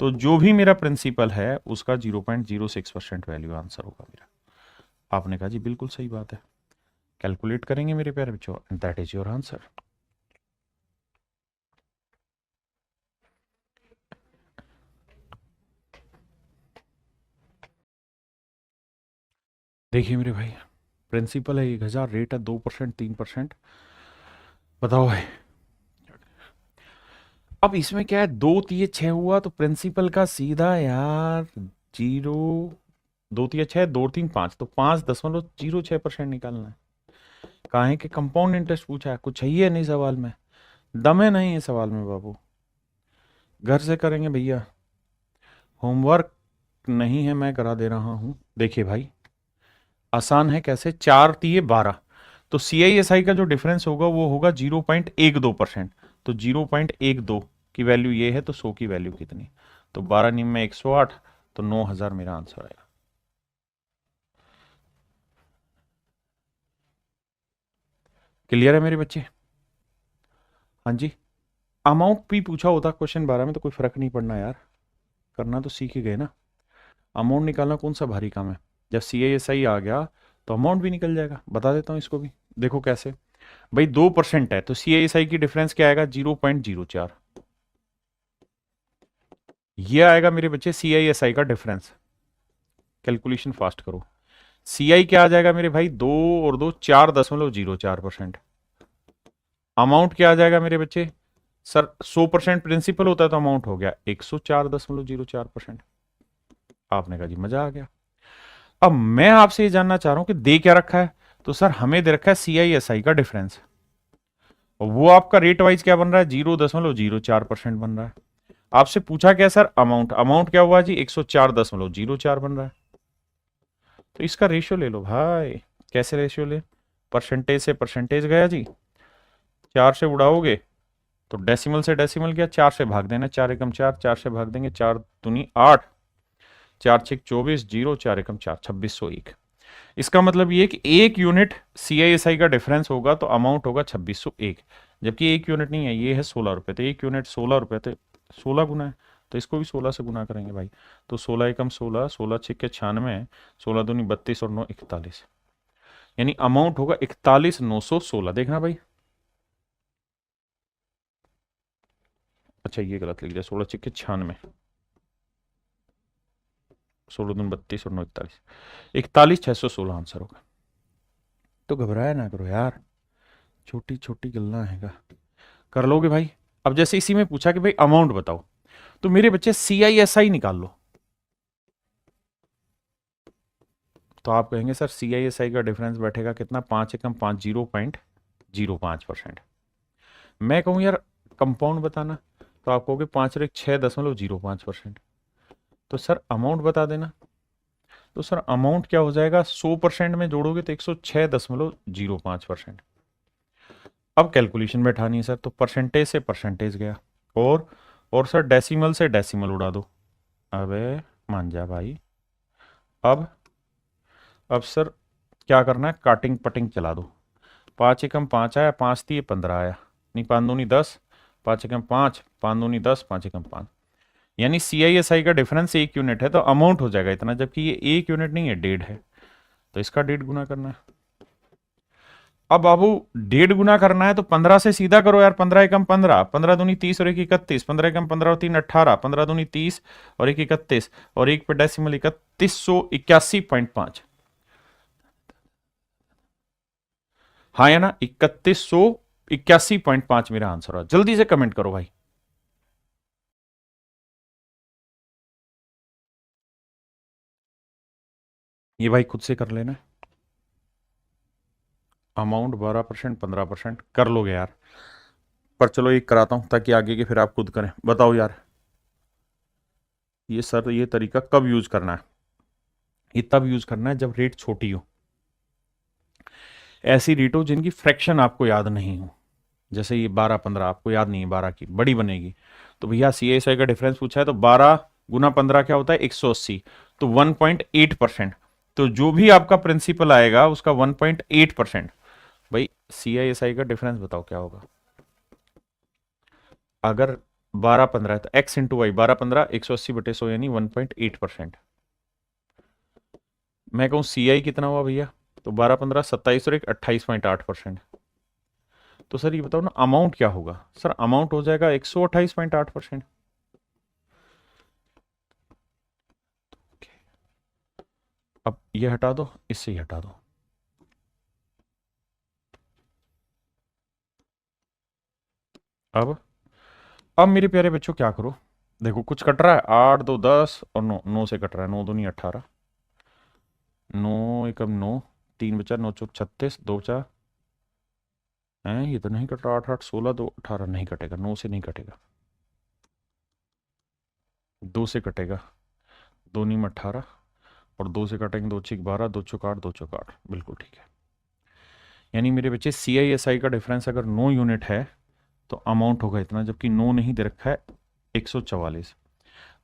तो जो भी मेरा प्रिंसिपल है उसका 0.06% वैल्यू आंसर होगा मेरा। आपने कहा जी बिल्कुल सही बात है, कैलकुलेट करेंगे मेरे प्यारे बच्चों, दैट इज योर आंसर। देखिए मेरे भाई, प्रिंसिपल है 1000, रेट है 2%, 3%, बताओ भाई। अब इसमें क्या है, 2×3 = 6 हुआ, तो प्रिंसिपल का सीधा यार 0, 2×3 = 6, 2×3 = 5, तो 5.06% निकालना है। कहा है कि कंपाउंड इंटरेस्ट पूछा है, कुछ चाहिए नहीं सवाल में, दम है नहीं है सवाल में बाबू। घर से करेंगे भैया, होमवर्क नहीं है, मैं करा दे रहा हूं। देखिए भाई आसान है, कैसे, 4×3 = 12, तो सी आई एस आई का जो डिफरेंस होगा वो होगा 0.12%, तो 0.12 की वैल्यू ये है, तो 100 की वैल्यू कितनी, तो 12×9 = 108, तो 9000 मेरा आंसर आएगा। क्लियर है मेरे बच्चे? हाँ जी। अमाउंट भी पूछा होता क्वेश्चन 12 में तो कोई फर्क नहीं पड़ना यार, करना तो सीख ही गए ना। अमाउंट निकालना कौन सा भारी काम है? जब CISI आ गया तो अमाउंट भी निकल जाएगा। बता देता हूँ इसको भी, देखो कैसे। भाई 2% है तो CISI की डिफरेंस क्या आएगा? 0.04। ये आएगा मेरे बच्चे CISI का डिफरेंस। कैलकुलेशन फास्ट करो। CI क्या आ जाएगा मेरे भाई? 2 और 2 4.04%। अमाउंट क्या आ जाएगा मेरे बच्चे? सर 100% प्रिंसिपल होता है तो अमाउंट हो गया 104.04%। आपने कहा जी मजा आ गया। अब मैं आपसे ये जानना चाह रहा हूं कि दे क्या रखा है? तो सर हमें दे रखा है CISI का डिफरेंस, वो आपका रेट वाइज क्या बन रहा है? 0.04% बन रहा है। आपसे पूछा क्या सर? अमाउंट। अमाउंट क्या हुआ जी? 104.04 बन रहा है। तो इसका रेशियो ले लो भाई। कैसे रेशियो ले? परसेंटेज से परसेंटेज गया जी, 4 से उड़ाओगे तो डेसिमल से डेसिमल गया, 4 से भाग देना, 4 एकम 4, 4 से भाग देंगे 4 दूनी 8, 4 6 24, 0 4 एकम 4, 2601। इसका मतलब ये कि एक यूनिट CISI का डिफरेंस होगा तो अमाउंट होगा 2601, जबकि एक यूनिट नहीं है, ये है 16 रुपए, तो एक यूनिट 16 रुपए, तो 16 गुना है, तो इसको भी 16 से गुना करेंगे भाई। तो 16 एकम 16, 16 छिक्के 96, 16 दूनी 32 और 9 41, यानी अमाउंट होगा 41,916। देखना भाई, अच्छा ये गलत लिख दिया, 16 छिक्के 96, 16 दूनी 32 और 9 41, 41,616 आंसर होगा। तो घबराया ना करो यार, छोटी छोटी गल्ला हैगा, कर लोगे भाई। अब जैसे इसी में पूछा कि भाई अमाउंट बताओ, तो मेरे बच्चे CISI निकाल लो। तो आप कहेंगे सर CISI का डिफरेंस बैठेगा कितना? 5 एकम 5, 0.05%। मैं कहूं यार कंपाउंड बताना, तो आप कहोगे 5 और 1 6.05%। तो सर अमाउंट बता देना, तो सर अमाउंट क्या हो जाएगा? 100% में जोड़ोगे तो 106.05%। अब कैलकुलेशन बैठानी है सर, तो परसेंटेज से परसेंटेज गया, और सर डेसिमल से डेसिमल उड़ा दो। अबे मान जा भाई। अब सर क्या करना है? काटिंग पटिंग चला दो। 5 एकम 5 आया, 5 थी 15 आया, नहीं 5 दूनी 10, 5 एकम 5, 5 दूनी 10, 5 एकम 5, यानी CISI का डिफरेंस 1 यूनिट है तो अमाउंट हो जाएगा इतना, जबकि ये 1 यूनिट नहीं है, 1.5 है, तो इसका 1.5 गुना करना है। अब बाबू 1.5 गुना करना है तो 15 से सीधा करो यार, 15 एकम 15, 15 दूनी 30 और 1 31, 15 एकम 15 और 3 18, 15 दूनी 30 और 1 31, और 1 पे डेसिमल 3181.5। हाँ या ना? 3181.5 मेरा आंसर है। जल्दी से कमेंट करो भाई। ये भाई खुद से कर लेना। अमाउंट 12%, 15% कर लोगे यार, पर चलो एक कराता हूं ताकि आगे के फिर आप खुद करें। बताओ यार, ये सर ये तरीका कब यूज करना है? ये तब यूज करना है जब रेट छोटी हो, ऐसी रेट हो जिनकी फ्रैक्शन आपको याद नहीं हो। जैसे ये 12-15 आपको याद नहीं है, 12 की बड़ी बनेगी, तो भैया CISI का डिफरेंस पूछा है तो 12 गुना 15 क्या होता है? 180, तो 1.8%। तो जो भी आपका प्रिंसिपल आएगा उसका 1.8%। भाई CISI का डिफरेंस बताओ क्या होगा? अगर 12-15 है तो x इंटू वाई, 12-15 180/100 यानी 1.8%। मैं कहूं CI कितना हुआ भैया? तो 12-15 27 और 1 28.8%। तो सर ये बताओ ना अमाउंट क्या होगा? सर अमाउंट हो जाएगा 128.8%। अब ये हटा दो, इससे ही हटा दो। अब मेरे प्यारे बच्चों क्या करो? देखो कुछ कट रहा है, 8 2 10 और 9, 9 से कट रहा है, 9 दूनी 18, 9 एकम 9, 3 बचा, 9 चौक 36, 2 बचा है, ये तो नहीं कट रहा, 8 8 16, 2 18 नहीं कटेगा, 9 से नहीं कटेगा, 2 से कटेगा, 2 नीम 18 और 2 से काटेंगे, 2 छिक 12, 2 चौक 8, 2 चौक 8, बिल्कुल ठीक है। यानी मेरे बच्चे CISI का डिफरेंस अगर 9 यूनिट है तो अमाउंट होगा इतना, जबकि 9 नहीं दे रखा है, 144।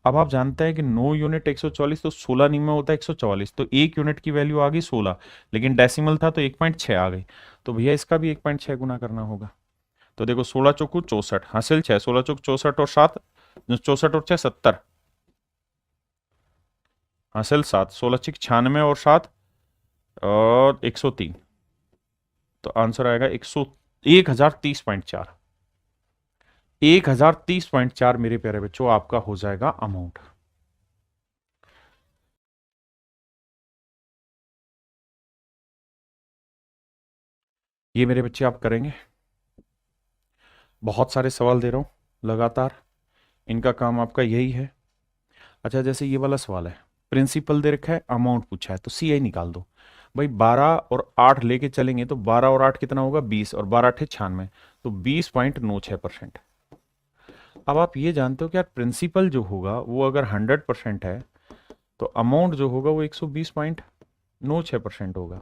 अब आप जानते हैं कि 9 यूनिट 144, तो 16 निम में होता है 144, तो 1 यूनिट की वैल्यू आ गई 16, लेकिन डेसिमल था तो 1.6 आ गई, तो भैया इसका भी 1.6 गुना करना होगा। तो देखो 16 चौकू 64, हासिल 6, 16 चौक 64 और 7, 64 और 6 70, हासिल 7, 16 चिक 96 और 7 और 103, तो आंसर आएगा 1030.4। 1030.4 मेरे प्यारे बच्चों आपका हो जाएगा अमाउंट। ये मेरे बच्चे आप करेंगे, बहुत सारे सवाल दे रहा हूं लगातार, इनका काम आपका यही है। अच्छा, जैसे ये वाला सवाल है, प्रिंसिपल दे रखा है, अमाउंट पूछा है, तो सीआई निकाल दो। भाई 12 और 8 लेके चलेंगे तो 12 और 8 कितना होगा 20, और 12 8 96, तो 20.96%। अब आप ये जानते हो कि यार प्रिंसिपल जो होगा वो अगर 100% है तो अमाउंट जो होगा वो 120.96% होगा।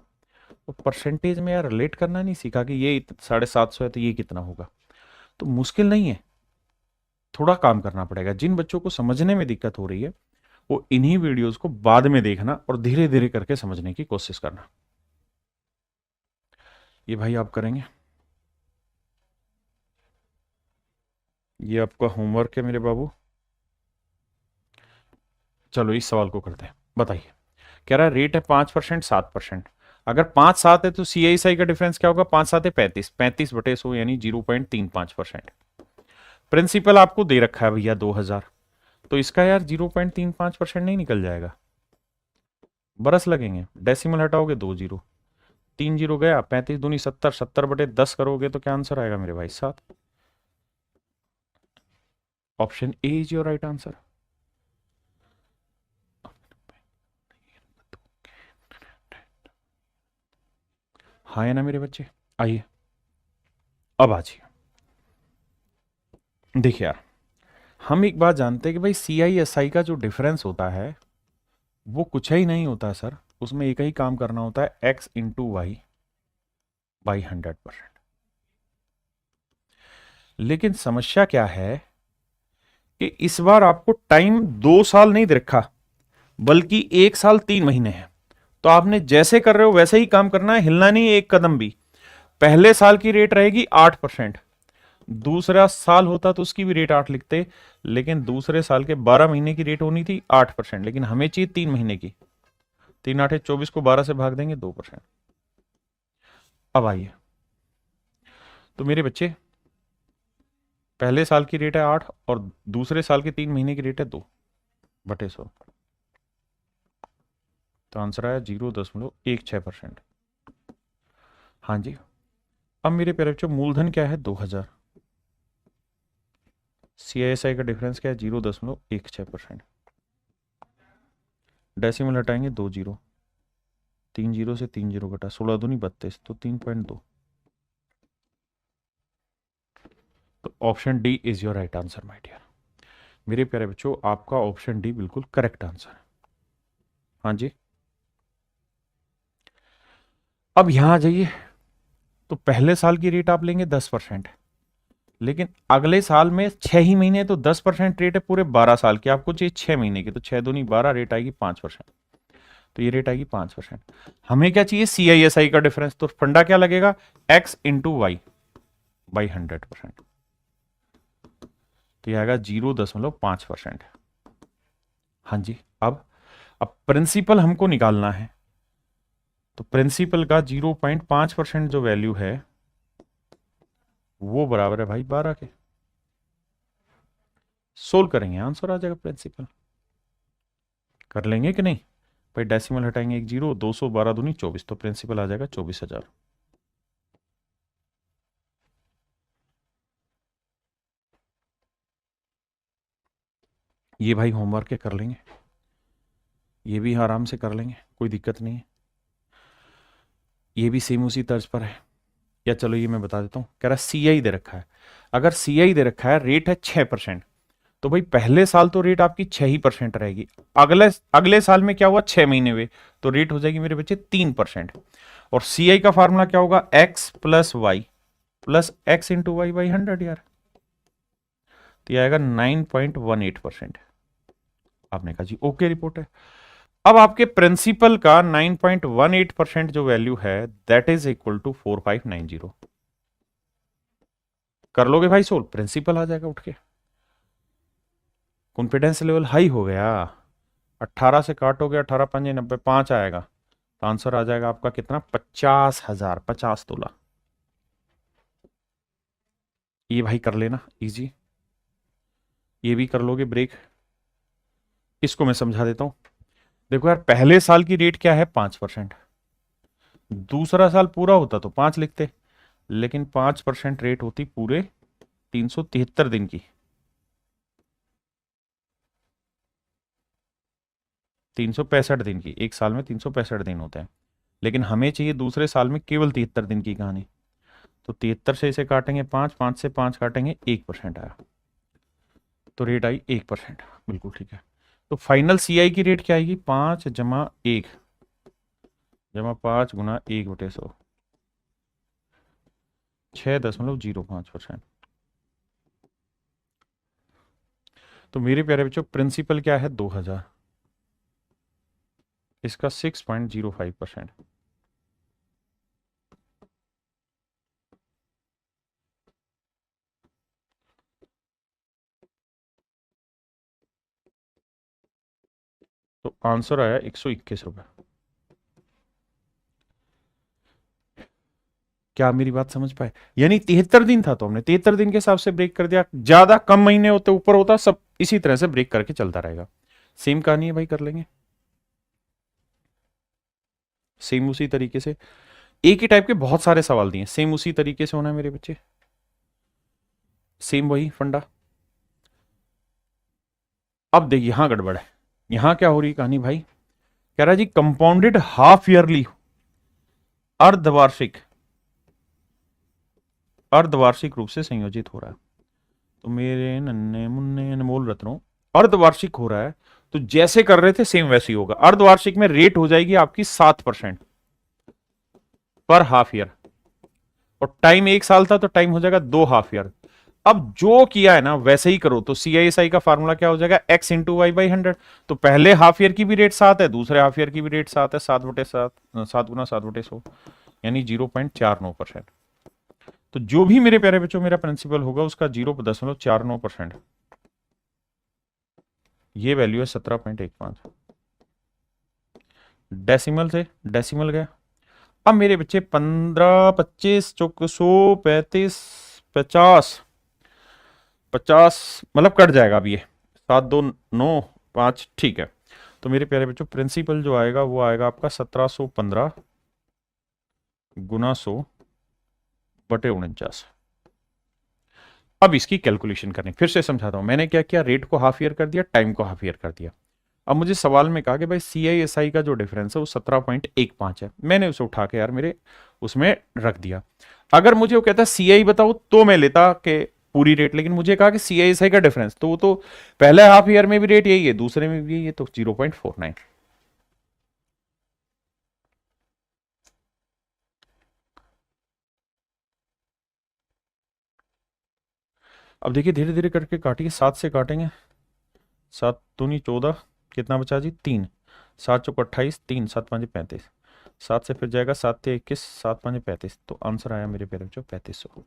तो परसेंटेज में यार रिलेट करना नहीं सीखा कि ये 750 है तो ये कितना होगा, तो मुश्किल नहीं है, थोड़ा काम करना पड़ेगा। जिन बच्चों को समझने में दिक्कत हो रही है वो इन्हीं वीडियोस को बाद में देखना और धीरे धीरे करके समझने की कोशिश करना। ये भाई आप करेंगे, ये आपका होमवर्क है मेरे बाबू। चलो इस सवाल को करते हैं, बताइए। कह रहा है रेट है 5%, 7%। अगर 5-7 है तो सीआईएसआई का डिफरेंस क्या होगा, 5-7 है 35, 35/100 यानी 0.35%। प्रिंसिपल आपको दे रखा है भैया 2000, तो इसका यार 0.35% नहीं निकल जाएगा, बरस लगेंगे। डेसिमल हटाओगे 2 जीरो, 3 जीरो गया, 35 दूनी 70, 70/10 करोगे तो क्या आंसर आएगा मेरे भाई 7। Option A is your right answer. हाँ है ना मेरे बच्चे, आइए अब आ जाइए। देखिए यार, हम एक बात जानते हैं कि भाई सीआईएसआई का जो डिफरेंस होता है वो कुछ ही नहीं होता सर, उसमें एक ही काम करना होता है, x इंटू वाई बाई 100%। लेकिन समस्या क्या है कि इस बार आपको टाइम 2 साल नहीं दे रखा, बल्कि 1 साल 3 महीने है। तो आपने जैसे कर रहे हो वैसे ही काम करना है, हिलना नहीं एक कदम भी। पहले साल की रेट रहेगी 8%, दूसरा साल होता तो उसकी भी रेट 8 लिखते, लेकिन दूसरे साल के 12 महीने की रेट होनी थी 8%, लेकिन हमें चाहिए 3 महीने की। 3 8 24 को 12 से भाग देंगे 2%। अब आइए, तो मेरे बच्चे पहले साल की रेट है 8 और दूसरे साल के 3 महीने की रेट है 2/100, तो आंसर आया 0.16%। हाँ जी, अब मेरे प्यारे बच्चों मूलधन क्या है 2000, सीआईएसआई का डिफरेंस क्या है 0.16%। डेसिमल हटाएंगे 2 जीरो, 3 जीरो से 3 जीरो घटा, 16 दूनी 32, तो 3.2, तो option D is your right answer my dear. मेरे प्यारे बच्चों आपका ऑप्शन डी बिल्कुल करेक्ट आंसर है। हाँ जी, अब यहां आ जाइए, तो पहले साल की रेट आप लेंगे 10%, लेकिन अगले साल में 6 ही महीने, तो 10% रेट है पूरे 12 साल की, आपको चाहिए 6 महीने की, तो 6 दूनी 12, रेट आएगी 5%, तो ये रेट आएगी 5%। हमें क्या चाहिए सीआईएसआई का डिफरेंस, तो फंडा क्या लगेगा, एक्स इंटू वाई बाई 100%, तो ये आएगा 0.5%। हाँ जी, अब प्रिंसिपल हमको निकालना है, तो प्रिंसिपल का 0.5% जो वैल्यू है वो बराबर है भाई 12 के। सोल्व करेंगे आंसर आ जाएगा प्रिंसिपल, कर लेंगे कि नहीं भाई। डेसिमल हटाएंगे 1 जीरो, 200, 12 दूनी 24, तो प्रिंसिपल आ जाएगा 24,000। ये भाई होमवर्क है, कर लेंगे, ये भी आराम से कर लेंगे, कोई दिक्कत नहीं है। ये भी सेम उसी तर्ज पर है, या चलो ये मैं बता देता हूं। कह रहा सीआई दे रखा है, अगर सीआई दे रखा है रेट है 6%, तो भाई पहले साल तो रेट आपकी 6% रहेगी। अगले अगले साल में क्या हुआ 6 महीने हुए, तो रेट हो जाएगी मेरे बच्चे 3%। और सीआई का फार्मूला क्या होगा, X plus Y plus X into Y by 100 यार, तो यह आएगा 9.18%। आपने कहा जी ओके रिपोर्ट है। अब आपके प्रिंसिपल का 9.18% जो वैल्यू है दैट इज इक्वल टू 4590। कर लोगे भाई सोल्व, प्रिंसिपल आ जाएगा उठ के, कॉन्फिडेंस लेवल हाई हो गया। 18 से काटोगे, 18 पंजे 90, 5 आएगा, तो आंसर आ जाएगा आपका कितना, 50,000, 50 तोला। ये भाई कर लेना इजी, ये भी कर लोगे ब्रेक। इसको मैं समझा देता हूं। देखो यार, पहले साल की रेट क्या है, 5%। दूसरा साल पूरा होता तो 5 लिखते, लेकिन 5% रेट होती पूरे 373 दिन की। 365 दिन की, एक साल में 365 दिन होते हैं, लेकिन हमें चाहिए दूसरे साल में केवल 73 दिन की कहानी। तो 73 से इसे काटेंगे 5, 5 से 5 काटेंगे, 1% आया, तो रेट आई 1%। बिल्कुल ठीक है। तो फाइनल सीआई की रेट क्या आएगी, 5 जमा 1 जमा 5 गुना 1/100, 6.05%। तो मेरे प्यारे बच्चों प्रिंसिपल क्या है, 2000, इसका 6.05%। तो आंसर आया 121 रुपए। क्या आप मेरी बात समझ पाए? यानी 73 दिन था तो हमने 73 दिन के हिसाब से ब्रेक कर दिया, ज्यादा कम महीने होते ऊपर होता, सब इसी तरह से ब्रेक करके चलता रहेगा। सेम कहानी है भाई, कर लेंगे सेम उसी तरीके से। एक ही टाइप के बहुत सारे सवाल दिए, सेम उसी तरीके से होना है मेरे बच्चे, सेम वही फंडा। अब देखिए यहां गड़बड़ है, यहां क्या हो रही कहानी भाई, कह रहा है जी कंपाउंडेड हाफ ईयरली, अर्धवार्षिक, अर्धवार्षिक रूप से संयोजित हो रहा है। तो मेरे नन्हे मुन्ने अनमोल रत्नों, अर्धवार्षिक हो रहा है, तो जैसे कर रहे थे सेम वैसे ही होगा। अर्धवार्षिक में रेट हो जाएगी आपकी 7% पर हाफ ईयर, और टाइम एक साल था तो टाइम हो जाएगा 2 हाफ ईयर। अब जो किया है ना वैसे ही करो, तो सीआईएसआई का फार्मूला क्या हो जाएगा, x इंटू वाई बाई 100। तो पहले हाफ ईयर की भी रेट 7 है, दूसरे हाफ ईयर की भी रेट 7 है, 7/7, 7 गुना 7/100, यानी 0.49%। तो जो भी मेरे प्यारे बच्चों मेरा प्रिंसिपल होगा उसका 0.49%, ये वैल्यू है 17.15। डेसिमल से डेसिमल गया। अब मेरे बच्चे 15, 25, 100, 35, 50, 50 मतलब कट जाएगा अब ये, 7, 2, 9, 5, ठीक है। तो मेरे प्यारे बच्चों प्रिंसिपल जो आएगा वो आएगा आपका 1715 गुना 100/49। अब इसकी कैलकुलेशन करनी, फिर से समझाता हूं, मैंने क्या किया, रेट को हाफ ईयर कर दिया, टाइम को हाफ ईयर कर दिया। अब मुझे सवाल में कहा कि भाई सीआईएसआई का जो डिफरेंस है वो 17.15 है, मैंने उसे उठा के यार मेरे उसमें रख दिया। अगर मुझे वो कहता सीआई बताओ तो मैं लेता कि पूरी रेट, लेकिन मुझे कहा कि सीआईएसआई का डिफरेंस, तो वो तो पहले हाफ ईयर में भी रेट यही है, दूसरे में भी यही है, तो 0.49। अब देखिए धीरे धीरे करके काटिए, 7 से काटेंगे, 7 दूनी 14, कितना बचा जी, 3, 7 × 4 = 28, 3, 7 × 5 = 35, 7 से फिर जाएगा 7 × 3 = 21, 7 × 5 = 35, तो आंसर आया मेरे प्यारे बच्चों 3500।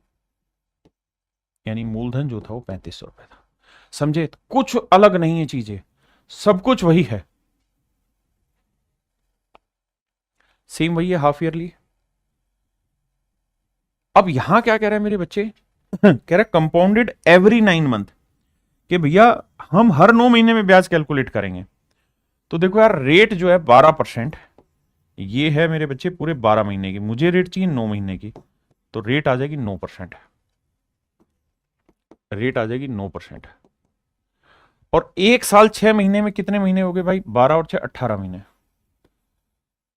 यानी मूलधन जो था वो 3500 रुपए था। समझे? तो कुछ अलग नहीं है चीजें, सब कुछ वही है, सेम वही है हाफ ईयरली। अब यहां क्या कह रहे हैं मेरे बच्चे कह रहे कंपाउंडेड एवरी 9 मंथ, कि भैया हम हर 9 महीने में ब्याज कैलकुलेट करेंगे। तो देखो यार रेट जो है 12%, ये है मेरे बच्चे पूरे 12 महीने की, मुझे रेट चाहिए 9 महीने की, तो रेट आ जाएगी 9%, रेट आ जाएगी 9%। और एक साल 6 महीने में कितने महीने हो गए भाई, 12 और 6 18 महीने।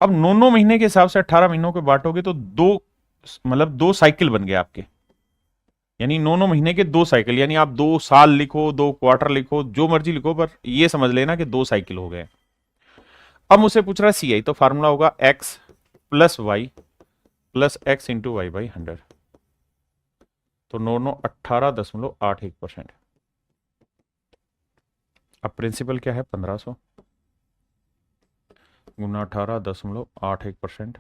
अब 9 महीने के हिसाब से 18 महीनों को बांटोगे तो दो, मतलब 2 साइकिल बन गए आपके, यानी 9 महीने के 2 साइकिल, यानी आप 2 साल लिखो, 2 क्वार्टर लिखो, जो मर्जी लिखो, पर ये समझ लेना कि 2 साइकिल हो गए। अब मुझसे पूछ रहा है सीआई, तो फार्मूला होगा x plus Y plus x into Y by 100, तो 9 9 18.81%। अब प्रिंसिपल क्या है 1500 गुना 18.81%।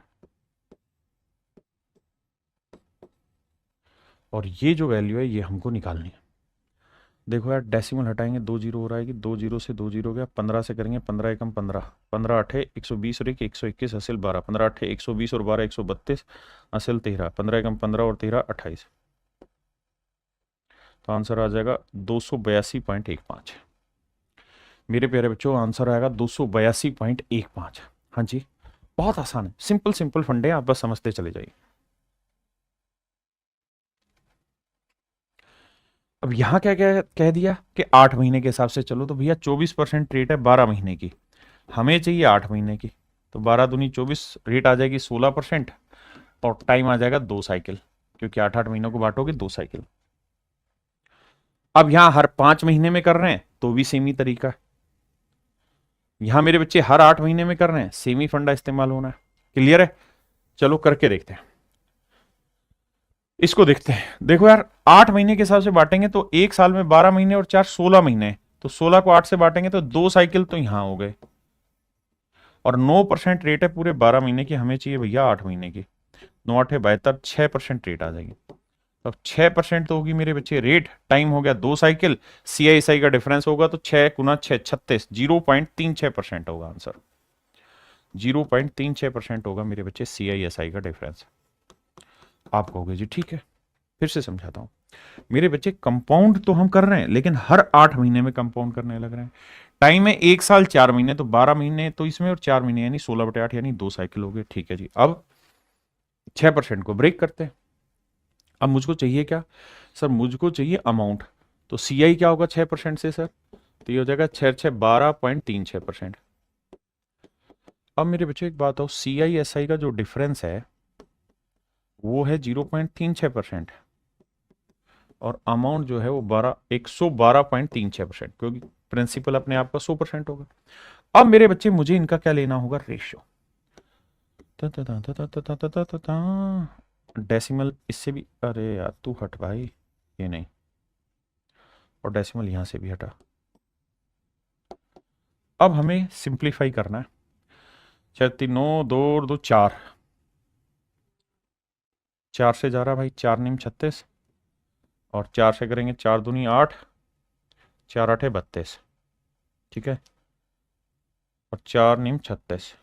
और ये जो वैल्यू है ये हमको निकालनी है। देखो यार, डेसिमल हटाएंगे 2 जीरो हो रहा है कि 2 जीरो से 2 जीरो गया, 15 से करेंगे 15 एकम 15, 15 अठे 120 और 121 हासिल 12, 15 अठे 120 और 12 132 हासिल 13, 15 एकम 15 और 13 28। तो आंसर आ जाएगा 282.15। मेरे प्यारे बच्चों आंसर आएगा 282.15। हाँ जी, बहुत आसान है, सिंपल सिंपल फंडे, आप बस समझते चले जाइए। अब यहां क्या क्या कह दिया कि 8 महीने के हिसाब से चलो, तो भैया 24% रेट है 12 महीने की, हमें चाहिए 8 महीने की, तो 12 दूनी 24, रेट आ जाएगी 16% और टाइम आ जाएगा 2 साइकिल, क्योंकि 8-8 महीनों को बांटोगे 2 साइकिल। अब यहां हर 5 महीने में कर रहे हैं तो भी सेम ही तरीका है, यहां मेरे बच्चे हर 8 महीने में कर रहे हैं, सेम ही फंडा इस्तेमाल होना है। क्लियर है? चलो करके देखते हैं, इसको देखते हैं। देखो यार, 8 महीने के हिसाब से बांटेंगे तो एक साल में 12 महीने और 4 16 महीने, तो 16 को 8 से बांटेंगे तो 2 साइकिल तो यहां हो गए, और 9% रेट है पूरे 12 महीने की, हमें चाहिए भैया 8 महीने की। 9 8 72, 6% रेट आ जाएगी। तो 6% तो होगी मेरे बच्चे रेट, टाइम हो गया 2 साइकिल, CISI का डिफरेंस होगा तो 6 गुना 6 36, 0.36% होगा आंसर, 0.36% होगा मेरे बच्चे CISI का डिफरेंस। आप कहोगे जी ठीक है, फिर से समझाता हूं मेरे बच्चे, कंपाउंड तो हम कर रहे हैं लेकिन हर 8 महीने में कंपाउंड करने लग रहे हैं। टाइम है 1 साल 4 महीने, तो 12 महीने तो इसमें और 4 महीने यानी 16/8 यानी 2 साइकिल हो गए। ठीक है जी, अब 6% को ब्रेक करते हैं। अब मुझको चाहिए क्या सर? मुझको चाहिए अमाउंट, तो CI क्या होगा 6% से सर? तो ये हो जाएगा 6 6 12.36%। अब मेरे बच्चों एक बात हो, CISI का जो डिफरेंस है वो है 0.36%, और अमाउंट जो है वो 112.36%, क्योंकि प्रिंसिपल अपने आप का 100% होगा। अब मेरे बच्चे मुझे इनका क्या लेना होगा? रेशियो। डेसिमल इससे भी, अरे यार तू हट भाई, ये नहीं, और डेसिमल यहां से भी हटा। अब हमें सिंप्लीफाई करना है। 9 2 2 4, 4 से जा रहा भाई, 4 निम 36, और 4 से करेंगे 4 दूनी 8, 4 8 32, ठीक है, और 4 निम 36,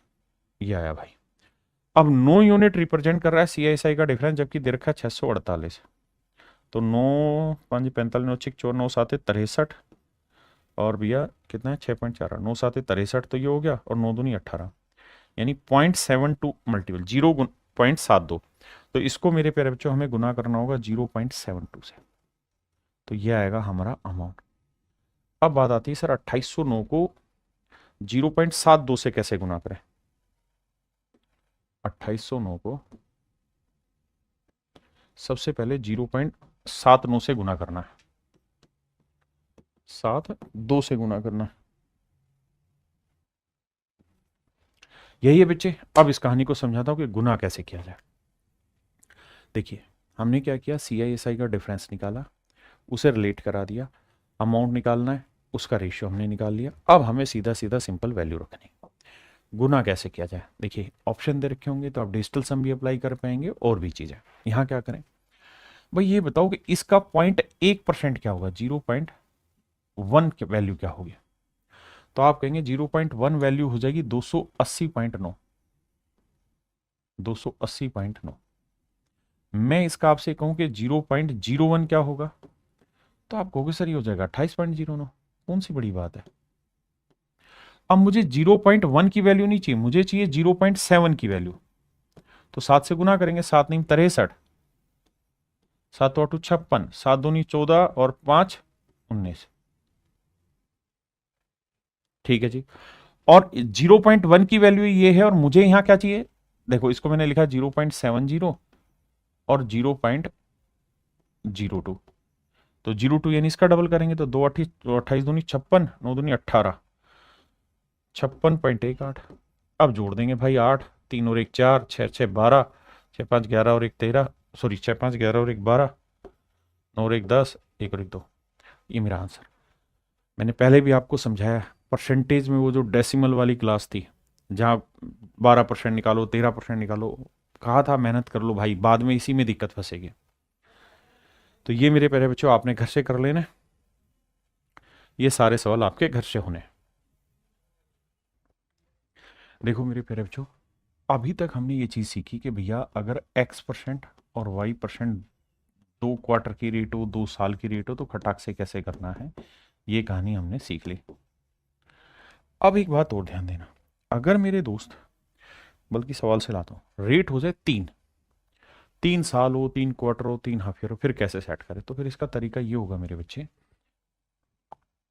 ये आया भाई। अब 9 यूनिट रिप्रेजेंट कर रहा है CISI का डिफरेंस, जबकि दे रखा है 648, तो 9 5 45 9 6 4 9 7 63, और भैया कितना है 6.4, 9 7 63, तो ये हो गया, और 9 दूनी 18, यानी 0.72 मल्टीपल 0.72, तो इसको मेरे प्यारे बच्चों हमें गुना करना होगा 0.72 से, तो ये आएगा हमारा अमाउंट। अब बात आती है सर 2809 को 0.72 से कैसे गुना करें? 2809 को सबसे पहले 0.79 से गुना करना है, 7 2 से गुना करना है, यही है बच्चे। अब इस कहानी को समझाता हूं कि गुना कैसे किया जाए। देखिए, हमने क्या किया, CISI का डिफरेंस निकाला, उसे रिलेट करा दिया, अमाउंट निकालना है, उसका रेशियो हमने निकाल लिया। अब हमें सीधा सीधा सिंपल वैल्यू रखनी। गुना कैसे किया जाए? देखिए, ऑप्शन दे रखे होंगे तो आप डिजिटल सम भी अप्लाई कर पाएंगे, और भी चीजें। यहां क्या करें भाई, ये बताओ कि इसका 0.1% क्या होगा, 0.1 वैल्यू क्या होगी? तो आप कहेंगे 0.1 वैल्यू हो जाएगी 280.9, 280.9। मैं इसका आपसे कहूं कि 0.01 क्या होगा, तो आप कहोगे सर ये हो जाएगा 28.09, कौन सी बड़ी बात है। अब मुझे 0.1 की वैल्यू नहीं चाहिए, मुझे चाहिए 0.7 की वैल्यू, तो 7 से गुना करेंगे, 7 नहीं 63, 7 8 56, 7 दूनी 14 और 5 19, ठीक है जी। और 0.1 की वैल्यू ये है, और मुझे यहां क्या चाहिए? देखो, इसको मैंने लिखा 0.70 और 0.02, तो 02 यानी इसका डबल करेंगे तो 2 28 दूनी 56, 9 दूनी 18, 56.18। अब जोड़ देंगे भाई, 8 3 और 1 4, 6 6 12, 6 5 11 और 1 13, सॉरी 6 5 11 और 1 12, 9 और 1 10, 1 और 1 2, ये मेरा आंसर। मैंने पहले भी आपको समझाया, परसेंटेज में वो जो डेसिमल वाली क्लास थी, जहाँ 12% निकालो, 13% निकालो, कहा था मेहनत कर लो भाई, बाद में इसी में दिक्कत फंसेगी। तो ये मेरे प्यारे बच्चों आपने घर से कर लेना, ये सारे सवाल आपके घर से होने। देखो मेरे प्यारे बच्चों, अभी तक हमने ये चीज़ सीखी कि भैया अगर x% और y% 2 क्वार्टर की रेट हो, 2 साल की रेट हो, तो खटाक से कैसे करना है, ये कहानी हमने सीख ली। अब एक बात और ध्यान देना, अगर मेरे दोस्त, बल्कि सवाल से लाता हूँ, रेट हो जाए 3 साल हो, 3 क्वार्टर हो, 3 हाफ ईयर हो, फिर कैसे सेट करें? तो फिर इसका तरीका ये होगा मेरे बच्चे,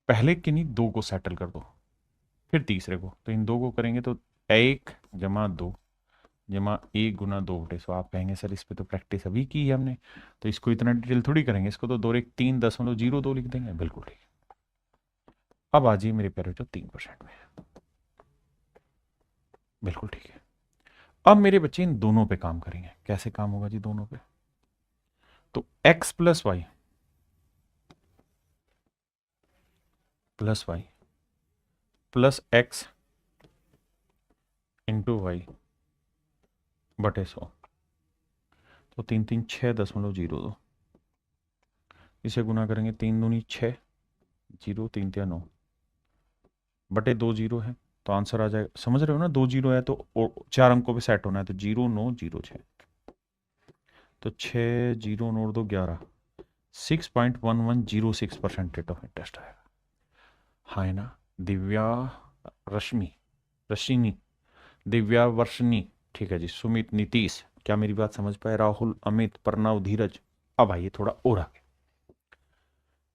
पहले किन्हीं 2 को सेटल कर दो, फिर तीसरे को, तो इन 2 को करेंगे तो 1 + 2 जमा 1 × 2/100। आप कहेंगे सर इस पे तो प्रैक्टिस अभी की है हमने, तो इसको इतना डिटेल थोड़ी करेंगे, इसको तो 2 1 3.02 लिख देंगे। बिल्कुल ठीक। अब आ जाइए मेरे प्यारे बच्चों 3% में। बिल्कुल ठीक है। अब मेरे बच्चे इन दोनों पे काम करेंगे। कैसे काम होगा जी दोनों पे? तो x + y + x × y बटे 100, तो 3 3 6.02, इसे गुना करेंगे 3 दूनी 6, 0 3 3 9 बटे 2 0 है, तो आंसर आ जाएगा। समझ रहे हो ना, 2 0 है तो 4 अंकों पे सेट होना है, तो 0 9 0 6, तो 6 0 9 2 11, 6.1106% रेट ऑफ इंटरेस्ट आएगा। हाँ है ना? दिव्या रश्मि, रशिनी, दिव्या वर्षनी, ठीक है जी, सुमित, नीतीश, क्या मेरी बात समझ पाए? राहुल, अमित, प्रणव, धीरज। अब आइए थोड़ा और आगे,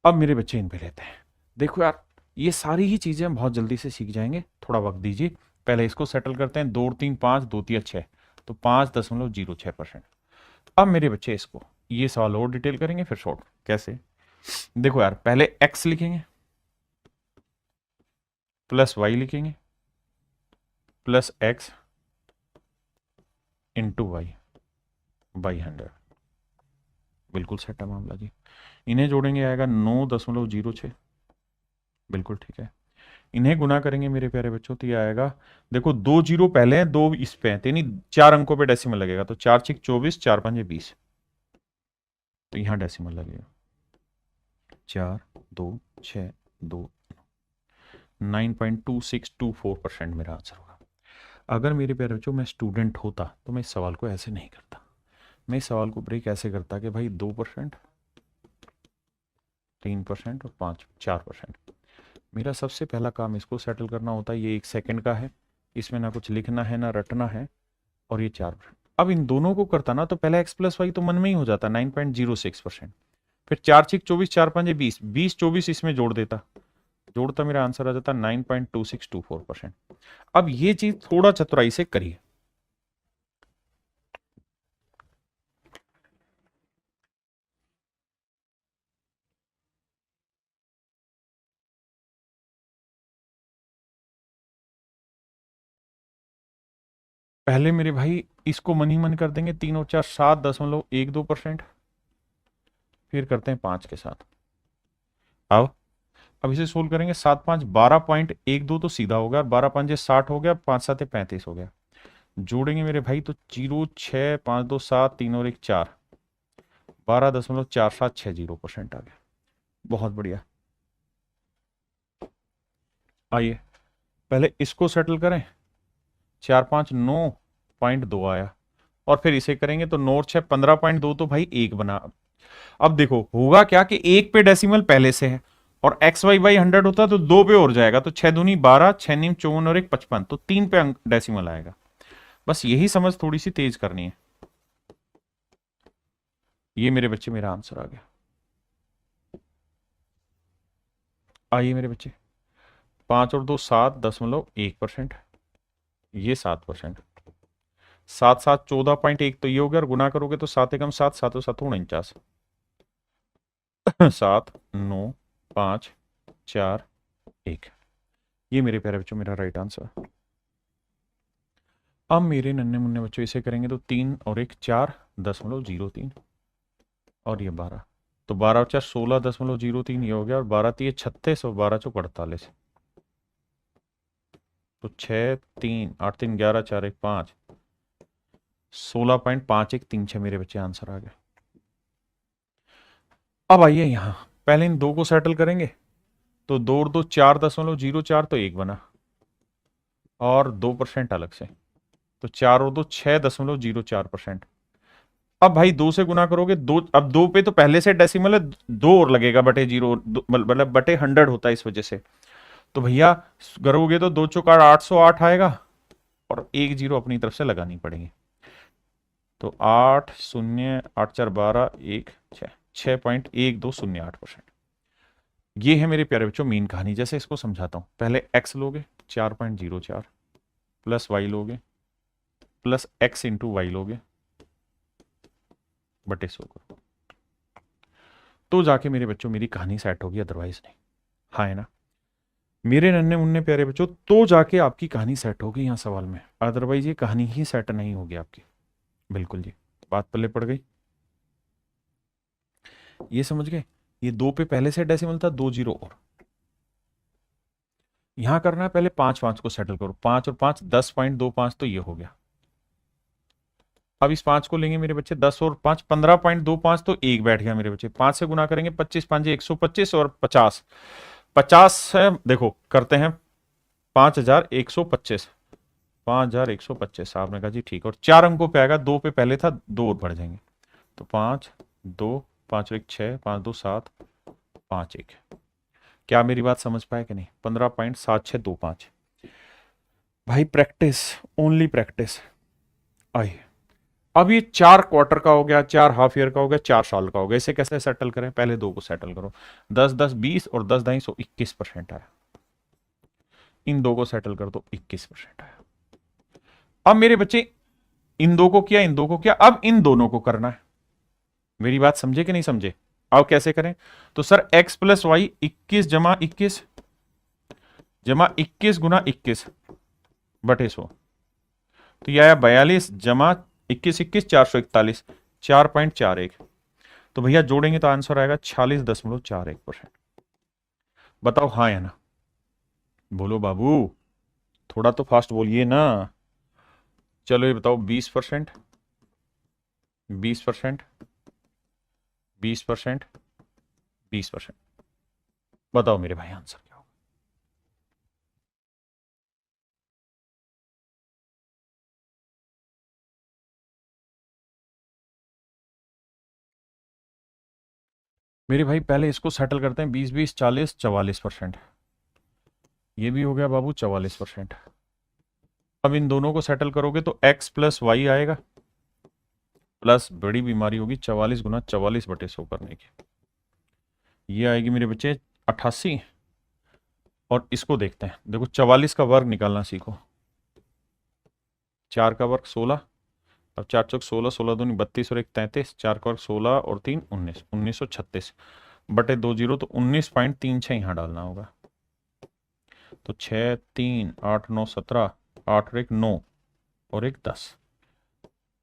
अब मेरे बच्चे इन पे लेते हैं। देखो यार, ये सारी ही चीजें हम बहुत जल्दी से सीख जाएंगे, थोड़ा वक्त दीजिए। पहले इसको सेटल करते हैं, 2 3 5 2 3 6, तो 5.06%। अब मेरे बच्चे इसको, ये सवाल और डिटेल करेंगे, फिर शॉर्ट। कैसे? देखो यार, पहले x लिखेंगे, प्लस y लिखेंगे, plus x into Y by 100। बिल्कुल सेट है मामला जी। इन्हें जोड़ेंगे, आएगा 9.06। बिल्कुल ठीक है। इन्हें गुना करेंगे मेरे प्यारे बच्चों, तो ये आएगा, देखो 2 0 पहले हैं, 2 इस पे हैं, तो यानी 4 अंकों पे डेसिमल लगेगा, तो 4 6 24, 4 5 20, तो यहां डेसिमल लगेगा 4 2 6 2, 9.2624% मेरा आंसर होगा। अगर मेरे प्यारे बच्चों मैं स्टूडेंट होता तो मैं इस सवाल को ऐसे नहीं करता, मैं इस सवाल को ब्रेक ऐसे करता कि भाई 2%, 3% और 4%। मेरा सबसे पहला काम इसको सेटल करना होता है, ये 1 सेकंड का है, इसमें ना कुछ लिखना है ना रटना है, और ये 4%। अब इन दोनों को करता ना, तो पहले x + y तो मन में ही हो जाता 9.06%, फिर 4 6 24, 4 5 20, 20 24 इसमें जोड़ता मेरा आंसर आ जाता 9.2624%। अब ये चीज थोड़ा चतुराई से करिए। पहले मेरे भाई इसको मन ही मन कर देंगे, 3 और 4 7.12%, फिर करते हैं 5 के साथ। अब इसे सोल्व करेंगे, 7 5 12.12 तो सीधा हो गया, 12 5 60 हो गया, 5 7 35 हो गया। जोड़ेंगे मेरे भाई तो 0 6 5 2 7 3 और 1 4, 12.4760% आ गया। बहुत बढ़िया। आइए पहले इसको सेटल करें, 4 5 9.2 आया, और फिर इसे करेंगे तो 9 और 6 15.2, तो भाई 1 बना। अब देखो होगा क्या कि 1 पे डेसिमल पहले से है, और एक्स वाई बाई 100 होता तो 2 पे और जाएगा, तो 6 दूनी 12, 6 नीम 54 और 1 55, तो 3 पे डेसिमल आएगा। बस यही समझ थोड़ी सी तेज करनी है। ये मेरे बच्चे मेरा आंसर आ गया। आइए मेरे बच्चे, 5 और 2 7.1%, ये 7%, 7 7 14.1, तो ये हो गया, और गुना करोगे तो 7 एकम 7, 7 7 49, 7 9 5 4 1। ये मेरे प्यारे बच्चों मेरा राइट आंसर। अब मेरे नन्हे मुन्ने बच्चों इसे करेंगे तो 3 और 1 4.03, और ये 12, तो 12×4 16.03 ये हो गया, और 12×3 = 36 और 12×4 = 48। तो 6 3 8 3 11 4 1 5 16.5136 मेरे बच्चे आंसर आ गया। अब आइए यहां, पहले इन दो को सेटल करेंगे। तो 2 और 2 4.04 तो 1 बना, और 2% अलग से, तो 4 और 2 6.04%। अब भाई 2 से गुना करोगे, दो, अब 2 पे तो पहले से डेसिमल है, 2 और लगेगा बटे जीरो, मतलब बटे 100 होता है इस वजह से। तो भैया करोगे तो 2×4 = 808 आएगा, और एक जीरो अपनी तरफ से लगानी पड़ेगी। तो 8 0 8 4 12 1 6 6.1208%। ये है मेरे प्यारे बच्चों मेन कहानी। जैसे इसको समझाता हूं, पहले x लोगे 4.04, प्लस y लोगे, प्लस x इंटू वाई लोगे, बटे 100 करो, तो जाके मेरे बच्चों मेरी कहानी सेट होगी, अदरवाइज नहीं। हाँ है ना मेरे नन्हे मुन्ने प्यारे बच्चों, तो जाके आपकी कहानी सेट होगी यहाँ सवाल में, अदरवाइज ये कहानी ही सेट नहीं होगी आपकी। बिल्कुल जी, बात पल्ले पड़ गई, ये समझ गए। ये 2 पे पहले से डेसिमल था, 2 जीरो और यहां करना है। पहले 5 5 को सेटल करो, 5 और 5 10.25, तो ये हो गया। अब इस 5 को लेंगे मेरे बच्चे, 10 और 5 15.25, तो एक बैठ गया मेरे बच्चे। 5 से गुना करेंगे, 25 5 125, और 50 50 है, देखो करते हैं 5125, 5125। आपने कहा जी ठीक, और 4 अंकों पे आएगा, 2 पे पहले था, 2 और बढ़ जाएंगे। तो 5 2 5 और 1 6, 5 2 7 5 1। क्या मेरी बात समझ पाए कि नहीं? 15.7625। भाई प्रैक्टिस, ओनली प्रैक्टिस। आइए, अब ये 4 क्वार्टर का हो गया, 4 हाफ ईयर का हो गया, 4 साल का हो गया। इसे कैसे सेटल करें? पहले 2 को सेटल करो। 10 10 20 और 10 ढाई 21% आया। इन 2 को सेटल कर दो, 21% आया। अब मेरे बच्चे इन 2 को किया, इन 2 को किया, अब इन दोनों को करना है। मेरी बात समझे कि नहीं समझे? अब कैसे करें? तो सर x प्लस वाई 21 जमा 21 जमा 21 गुना 21 बटे 100, तो यह आया 42 जमा 21 21 441, 4.41। तो भैया जोड़ेंगे तो आंसर आएगा 46.41%। बताओ हाँ या ना? बोलो बाबू, थोड़ा तो फास्ट बोलिए ना। चलो ये बताओ, 20%, 20%, 20%, 20%। बताओ मेरे भाई आंसर क्या होगा? मेरे भाई पहले इसको सेटल करते हैं, 20 20 40 44%। ये भी हो गया बाबू 44%। अब इन दोनों को सेटल करोगे तो x प्लस वाई आएगा, प्लस बड़ी बीमारी होगी 44 गुना 44 बटे 100 करने की, ये आएगी मेरे बच्चे 88। और इसको देखते हैं, देखो 44 का वर्ग निकालना सीखो। 4 का वर्ग 16, अब 4 चौक 16, 16 दूनी 32 और 1 33, 4 का वर्ग 16 और 3 19, 1936 बटे 2 जीरो, तो 19.36 यहाँ डालना होगा। तो 6 3 8 9 17, 8 और 1 9 और 1 10,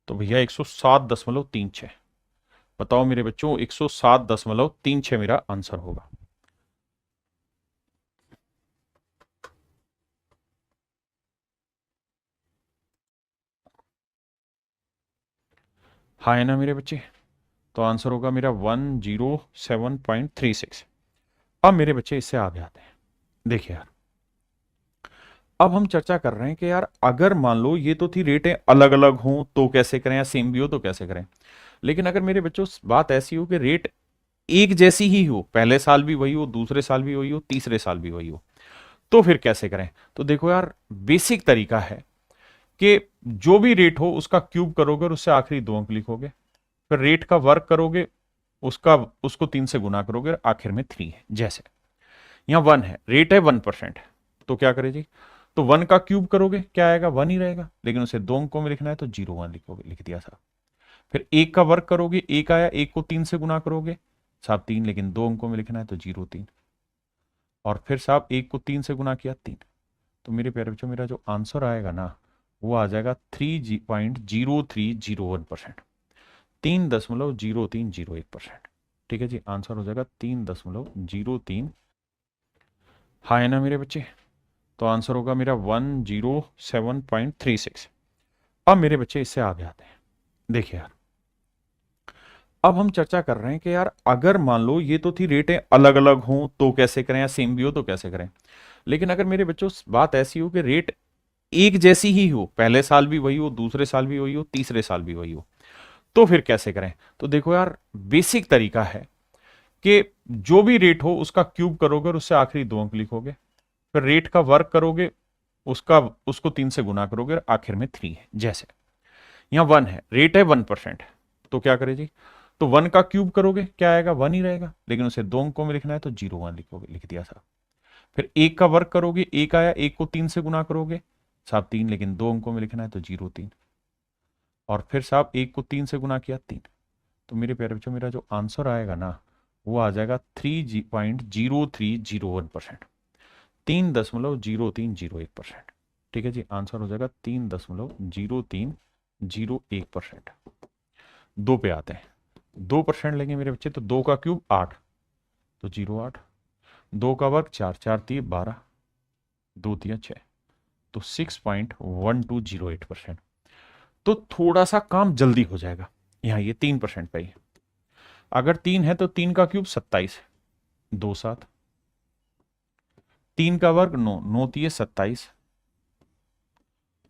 तो भैया 107.36। बताओ मेरे बच्चों, 107.36 मेरा आंसर होगा। हाँ है ना मेरे बच्चे? तो आंसर होगा मेरा 107.36। अब मेरे बच्चे इससे आगे आते हैं। देखिए यार, अब हम चर्चा कर रहे हैं कि यार अगर मान लो ये तो थी रेटें अलग अलग हों तो कैसे करें, या सेम भी हो तो कैसे करें। लेकिन अगर मेरे बच्चों बात ऐसी हो कि रेट एक जैसी ही हो, पहले साल भी वही हो, दूसरे साल भी वही हो, तीसरे साल भी वही हो, तो फिर कैसे करें? तो देखो यार, बेसिक तरीका है कि जो भी रेट हो उसका क्यूब करोगे और उससे आखिरी 2 अंक लिखोगे, फिर रेट का वर्ग करोगे, उसको 3 से गुना करोगे, और आखिर में 3 है। जैसे यहां 1 है, रेट है 1%, तो क्या करें जी? तो 1 का क्यूब करोगे, क्या आएगा? 1 ही रहेगा, लेकिन उसे 2 अंकों में लिखना है तो 0 1 लिखोगे, लिख दिया साहब। फिर 1 का वर्ग करोगे, 1 आया, 1 को 3 से गुना करोगे साहब 3, लेकिन 2 अंकों में लिखना है तो 0 3, और फिर साहब 1 को 3 से गुना किया 3। तो मेरे प्यारे बच्चों, मेरा जो आंसर आएगा ना, वो आ जाएगा 3.0301%, 3.0301%। ठीक है जी, आंसर हो जाएगा 3.03। हाँ है ना मेरे बच्चे? तो आंसर होगा मेरा 107.36। अब मेरे बच्चे इससे आगे आते हैं। देखिए यार, अब हम चर्चा कर रहे हैं कि यार अगर मान लो ये तो थी रेटें अलग अलग हों तो कैसे करें, या सेम भी हो तो कैसे करें। लेकिन अगर मेरे बच्चों बात ऐसी हो कि रेट एक जैसी ही हो, पहले साल भी वही हो, दूसरे साल भी वही हो, तीसरे साल भी वही हो, तो फिर कैसे करें? तो देखो यार, बेसिक तरीका है कि जो भी रेट हो उसका क्यूब करोगे और उससे आखिरी दो अंक लिखोगे, फिर रेट का वर्क करोगे, उसका उसको 3 से गुना करोगे और आखिर में 3 है। जैसे यहां 1 है, रेट है 1%, तो क्या करें जी? तो 1 का क्यूब करोगे, क्या आएगा? 1 ही रहेगा, लेकिन उसे दो अंकों में लिखना है तो 0 1 लिखोगे, लिख दिया साहब। फिर एक का वर्क करोगे, एक आया, एक को 3 से गुना करोगे साहब 3, लेकिन दो अंकों में लिखना है तो 0 3। और फिर साहब एक को 3 से गुना किया 3। तो मेरे प्यारे बच्चों, मेरा जो आंसर आएगा ना वो आ जाएगा 3.0301%, 3.0301%। ठीक है जी, आंसर हो जाएगा 3.0301%। दो पे आते हैं, 2% लेंगे मेरे बच्चे, तो 2 का क्यूब 8, तो 0 8। 2 का वर्ग 4, 4 3 12, 2 3 6, तो 6.1208%। तो थोड़ा सा काम जल्दी हो जाएगा। यहाँ ये 3% पे ही, अगर 3 है तो 3 का क्यूब 27, 2 7, 3 का वर्ग 9, 9 तिये 27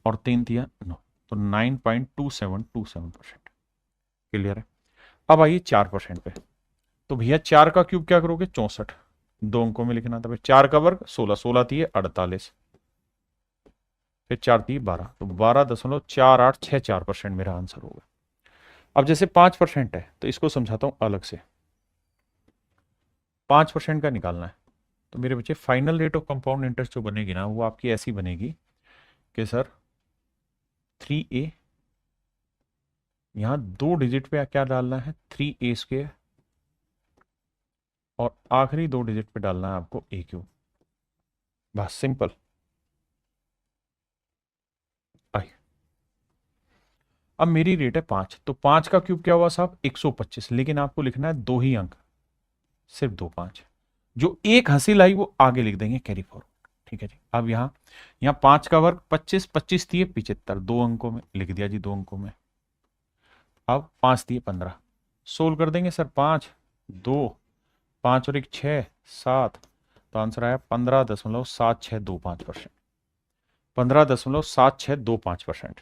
और 3 तिया 9, तो 9.2727%। क्लियर है? अब आइए 4% पे। तो भैया 4 का क्यूब क्या करोगे? 64, दो अंकों में लिखना था भाई। 4 का वर्ग 16, 16 तिये 48, फिर 4 तिये 12, तो 12.4864% मेरा आंसर होगा। अब जैसे 5% है तो इसको समझाता हूं अलग से। 5% का निकालना है तो मेरे बच्चे final rate of compound interest जो बनेगी ना वो आपकी ऐसी बनेगी कि सर 3a, यहां दो डिजिट पे क्या डालना है? 3a², और आखिरी दो डिजिट पे डालना है आपको a³। बस सिंपल। आई, अब मेरी रेट है 5, तो 5 का क्यूब क्या हुआ साहब? 125, लेकिन आपको लिखना है दो ही अंक, सिर्फ 2 5। जो एक हासिल आई वो आगे लिख देंगे, कैरी फॉरवर्ड। ठीक है जी। अब यहां यहां 5 का वर्ग 25, 25 दिए 75, दो अंकों में लिख दिया जी, दो अंकों में। अब 5 दिए 15, सोल्व कर देंगे सर। 5 2, 5 और 1 6 7, तो आंसर आया 15.7625%। 15.7625%।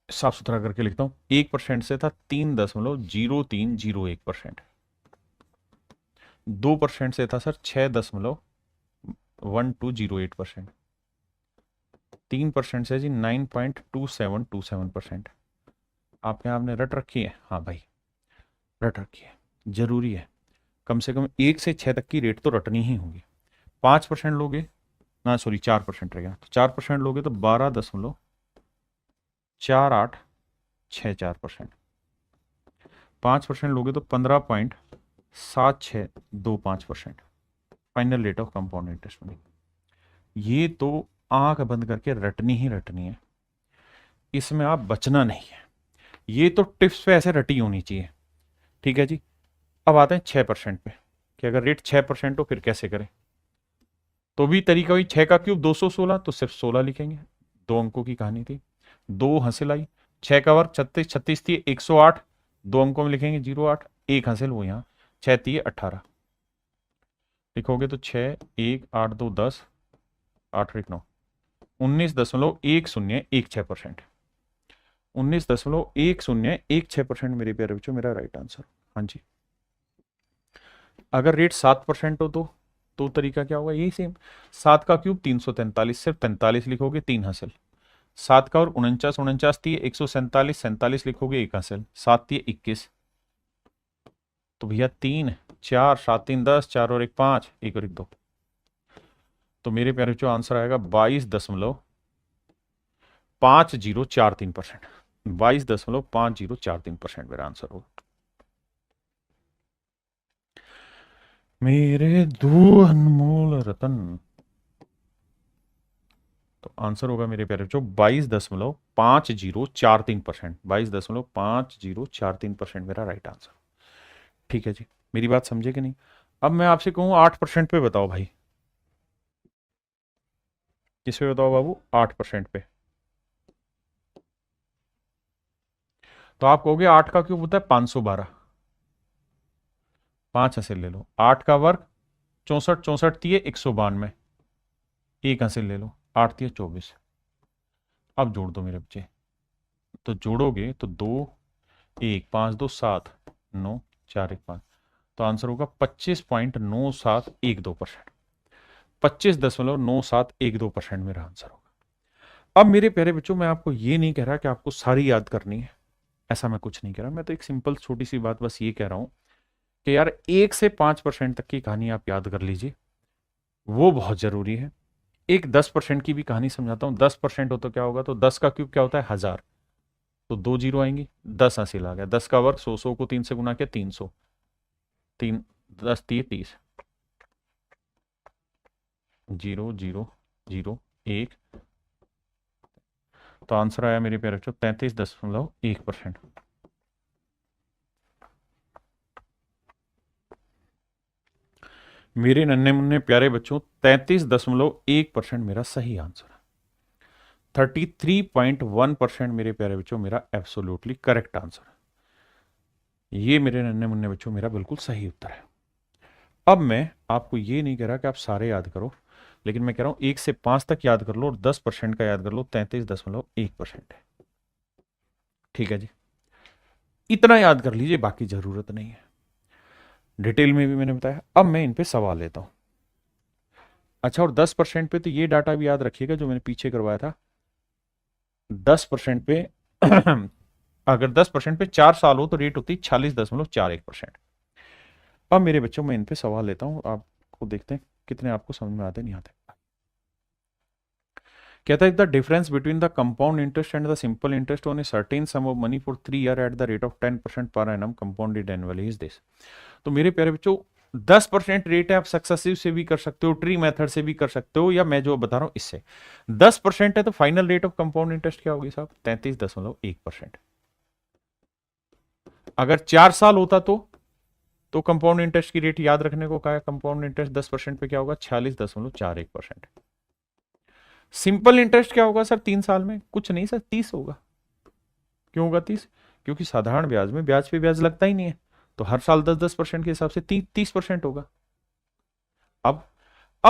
साफ सुथरा करके लिखता हूं, 1% से था 3.0301%। 2% से था सर 6.1208%। 3% से जी 9.2727%। आपने आपने रट रखी है? हाँ भाई रट रखी है, जरूरी है। कम से कम 1 से 6 तक की रेट तो रटनी ही होगी। 5% लोगे ना, सॉरी 4% रह गया, तो 4% लोगे तो 12.4864%। 5% लोगे तो 15.7625%। Final rate of compound interest बनेगी। ये तो आंख बंद करके रटनी ही रटनी है, इसमें आप बचना नहीं है। ये तो टिप्स पे ऐसे रटी होनी चाहिए। ठीक है जी। अब आते हैं 6% पे, कि अगर रेट 6% हो फिर कैसे करें? तो भी तरीका वही, 6 का क्यूब 216, तो सिर्फ 16 लिखेंगे, दो अंकों की कहानी थी। दो हासिल आई, 6 का वर्ग 36, 36 थी 108, दो अंकों में लिखेंगे 08, एक हासिल वो यहाँ 6 थी 18, लिखोगे तो 6 1 8 2 10, 8 1 9, 19.1016%। 19.1016% मेरे प्यारे बच्चों मेरा राइट आंसर। हाँ जी। अगर रेट 7% हो तो तरीका क्या होगा? यही सेम, 7 का क्यूब 343, सिर्फ 43 लिखोगे, 3 हासिल। 7 का और 49, 49 थी 147, 47 लिखोगे, एक हासिल। 7 थी 21, तो भैया 3 4 7 3 10, 4 और 1 5, 1 और 1 2, तो मेरे प्यारे बच्चों आंसर आएगा 22.5043%। 22.5043% मेरा आंसर होगा। मेरे दो अनमोल रतन, तो आंसर होगा मेरे प्यारे बच्चों 22.5043%। 22.5043%, 22.5043% मेरा राइट आंसर। ठीक है जी, मेरी बात समझे कि नहीं? अब मैं आपसे कहूँ 8% पे बताओ भाई, किस पे बताओ बाबू? 8% पे। तो आप कहोगे 8 का क्यूब होता है 512, 5 हासिल ले लो, 8 का वर्ग 64, 64 दिए 192, एक हासिल ले लो, 8 दिए 24। अब जोड़ दो मेरे बच्चे, तो जोड़ोगे तो 2 1 5 2 7 9 4 1 5, तो आंसर होगा 25.9712%, 25.9712% मेरा आंसर होगा। अब मेरे प्यारे बच्चों, मैं आपको ये नहीं कह रहा कि आपको सारी याद करनी है, ऐसा मैं कुछ नहीं कह रहा। मैं तो एक सिंपल छोटी सी बात बस ये कह रहा हूं कि यार 1 से 5% तक की कहानी आप याद कर लीजिए, वो बहुत जरूरी है। एक 10% की भी कहानी समझाता हूं। 10% हो तो क्या होगा? तो 10 का क्यूब क्या होता है? 1000। तो 2 जीरो आएंगी, 10 हासिल आ गया। 10 का वर्ग 100, 100 को 3 से गुना किया 300, 3 10 दिए 30, 0 0 0 1, तो आंसर आया मेरे प्यारे बच्चों 33.1%। मेरे नन्हे मुन्ने प्यारे बच्चों, 33.1% मेरा सही आंसर है। 33.1% मेरे प्यारे बच्चों मेरा एब्सोल्युटली करेक्ट आंसर है। ये मेरे नन्हे मुन्ने बच्चों मेरा बिल्कुल सही उत्तर है। अब मैं आपको ये नहीं कह रहा कि आप सारे याद करो, लेकिन मैं कह रहा हूं 1 से 5 तक याद कर लो और 10% का याद कर लो, 33.1% है। ठीक है जी, इतना याद कर लीजिए, बाकी जरूरत नहीं है। डिटेल में भी मैंने बताया। अब मैं इन पे सवाल लेता हूं। अच्छा, और 10% पे तो ये डाटा भी याद रखिएगा जो मैंने पीछे करवाया था। 10% पे अगर 10% पे 4 साल हो तो रेट होती है 46.41%। अब मेरे बच्चों, मैं इन पे सवाल लेता हूं, आपको देखते हैं कितने आपको समझ में आते नहीं आते। कहता है the difference between the compound interest and the simple interest on a certain some of money for 3 year at the rate of 10% per annum compounded annually is this. तो मेरे प्यारे बच्चों, 10% रेट है, आप सक्सेसिव से भी कर सकते हो, ट्री मेथड से भी कर सकते हो, या मैं जो बता रहा हूं इससे। 10% है तो final rate of compound interest क्या होगी साहब? 33.1%। अगर 4 साल होता तो कंपाउंड इंटरेस्ट की रेट याद रखने को कहा है। कंपाउंड इंटरेस्ट 10% पे क्या होगा? 46.41%। सिंपल इंटरेस्ट क्या होगा सर 3 साल में? कुछ नहीं सर, 30 होगा। क्यों होगा 30? क्योंकि साधारण ब्याज में ब्याज पे ब्याज लगता ही नहीं है, तो हर साल 10-10% के हिसाब से 30% होगा। अब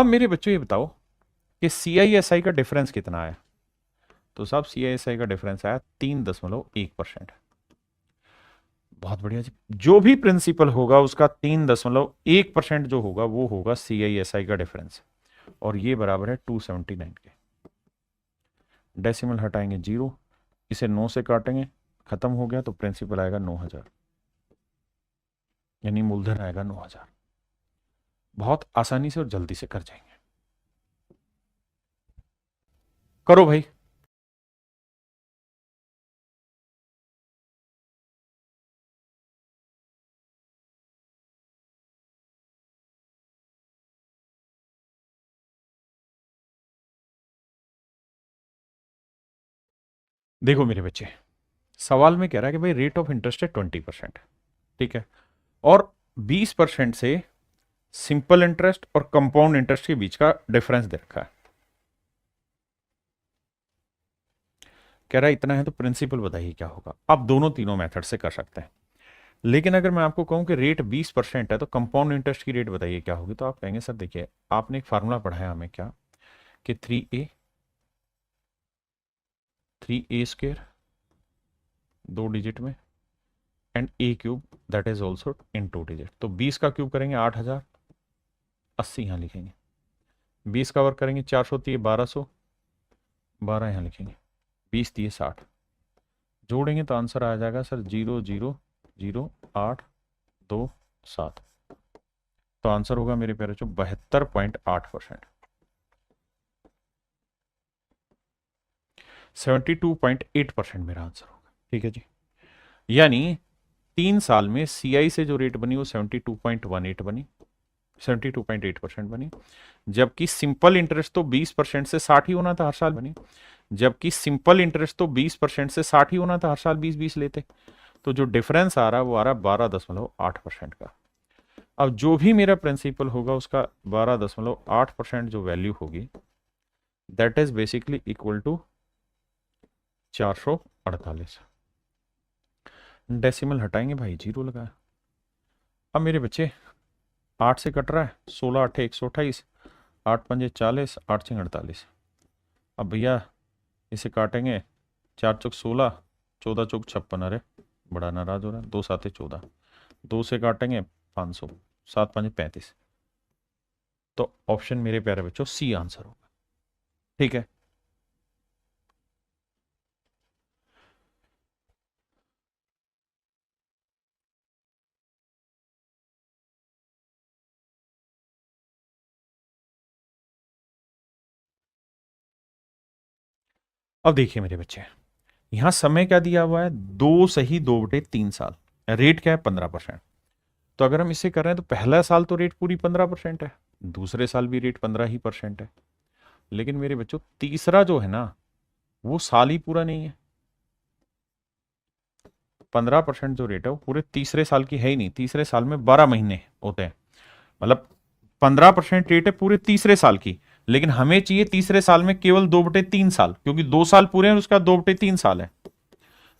मेरे बच्चों ये बताओ कि CISI का डिफरेंस कितना आया? तो साहब CISI का डिफरेंस आया 3.1%। बहुत बढ़िया जी। जो भी प्रिंसिपल होगा उसका 3.1% जो होगा वो होगा CISI का डिफरेंस, और ये बराबर है 279 के। डेसिमल हटाएंगे 0, इसे 9 से काटेंगे, खत्म हो गया, तो प्रिंसिपल आएगा 9000, यानी मूलधन आएगा 9000। बहुत आसानी से और जल्दी से कर जाएंगे। करो भाई। देखो मेरे बच्चे, सवाल में कह रहा है कि भाई रेट ऑफ इंटरेस्ट है 20%, ठीक है, और 20% से सिंपल इंटरेस्ट और कंपाउंड इंटरेस्ट के बीच का डिफरेंस दे रखा है। कह रहा है इतना है, तो प्रिंसिपल बताइए क्या होगा। आप दोनों तीनों मेथड से कर सकते हैं, लेकिन अगर मैं आपको कहूं कि रेट 20% है तो कंपाउंड इंटरेस्ट की रेट बताइए क्या होगी, तो आप कहेंगे सर देखिए, आपने एक फार्मूला पढ़ाया हमें क्या, कि 3a स्क्वेयर 2 डिजिट में and a cube that is also in 2 digit. तो 20 का क्यूब करेंगे 8000, 80 यहां लिखेंगे। 20 का वर्क करेंगे 400 दिए 1200, 12 यहां लिखेंगे। 20 दिए 60, जोड़ेंगे तो आंसर आ जाएगा सर 0.00827। तो आंसर होगा मेरे प्यारे बच्चों 72.8%, 72.8% मेरा आंसर होगा। ठीक है जी, यानी 3 साल में CI से जो रेट बनी वो 72.18 बनी, 72.8% बनी, जबकि सिंपल इंटरेस्ट तो 20% से 60 ही होना था हर साल बनी, जबकि सिंपल इंटरेस्ट तो 20% से 60 ही होना था, हर साल 20-20 लेते। तो जो डिफरेंस आ रहा है वो आ रहा है 12.8% का। अब जो भी मेरा प्रिंसिपल होगा उसका 12.8% जो वैल्यू होगी, that is basically equal to 448। Decimal हटाएंगे भाई, जीरो लगाया। अब मेरे बच्चे 8 से कट रहा है, 16 8 128, 8 पंजे 40, 8 6 48। अब भैया इसे काटेंगे, 4 चौक 16, 14 चौक 56। अरे बड़ा नाराज हो रहा है, 2 7 14, 2 से काटेंगे 500, 7 5 35। तो ऑप्शन मेरे प्यारे बच्चों सी आंसर होगा। ठीक है, अब देखिए मेरे बच्चे, यहां समय क्या दिया हुआ है, 2 सही 2/3 साल, रेट क्या है 15%। तो अगर हम इसे कर रहे हैं तो पहला साल तो रेट पूरी 15% है, दूसरे साल भी रेट 15% है। लेकिन मेरे बच्चों तीसरा जो है ना, वो साल ही पूरा नहीं है। 15% जो रेट है वो पूरे तीसरे साल की है ही नहीं, तीसरे साल में 12 महीने होते हैं। मतलब 15% रेट है पूरे तीसरे साल की, लेकिन हमें चाहिए तीसरे साल में केवल 2/3 साल, क्योंकि 2 साल पूरे हैं, उसका 2/3 साल है।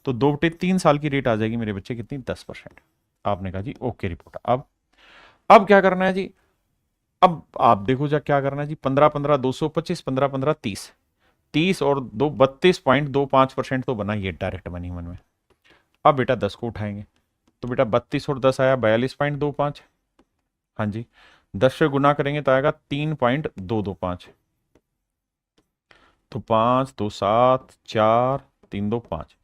तो 2/3 साल की रेट आ जाएगी मेरे बच्चे कितनी, 10%। आपने कहा जी ओके रिपोर्ट। अब क्या करना है जी, अब आप देखो जा क्या करना है जी, 15 15 225, 15 15 30, 30 और 2 32.25% तो बना ये डायरेक्ट मनी मन में। अब बेटा 10 को उठाएंगे, तो बेटा 32 और 10 आया 42.25। हाँ जी, 10 से गुना करेंगे तो आएगा 3.225। तो 5 2 7 4 3 2 5,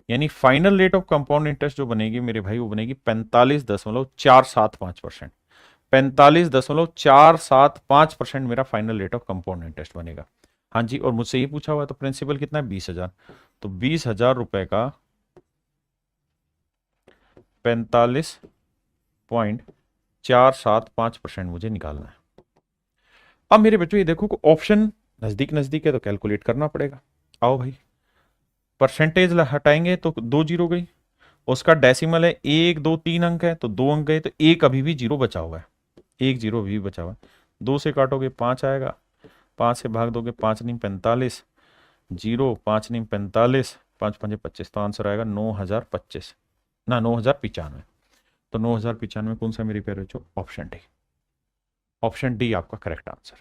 यानी final rate of compound interest जो बनेगी मेरे भाई, वो बनेगी 45.475%। 45.475% मेरा final rate of compound interest बनेगा। हाँ जी, और मुझसे ये पूछा हुआ है तो प्रिंसिपल कितना है, 20,000। तो 20,000 रुपए का 45.475% मुझे निकालना है। अब मेरे बच्चों ये देखो कि ऑप्शन नजदीक नजदीक है तो कैलकुलेट करना पड़ेगा। आओ भाई, परसेंटेज हटाएंगे तो 2 जीरो गई, उसका डेसिमल है 1 2 3 अंक है तो 2 अंक गए, तो एक अभी भी जीरो बचा हुआ है, एक जीरो अभी भी बचा हुआ है। 2 से काटोगे 5 आएगा, 5 से भाग दोगे 5 नहीं 45, जीरो 5 नहीं 45, 5 5 25, तो आंसर आएगा 9,025 ना 9,095। तो 9,095 कौन सा मेरी प्यारे बच्चों, ऑप्शन डी। ऑप्शन डी आपका करेक्ट आंसर।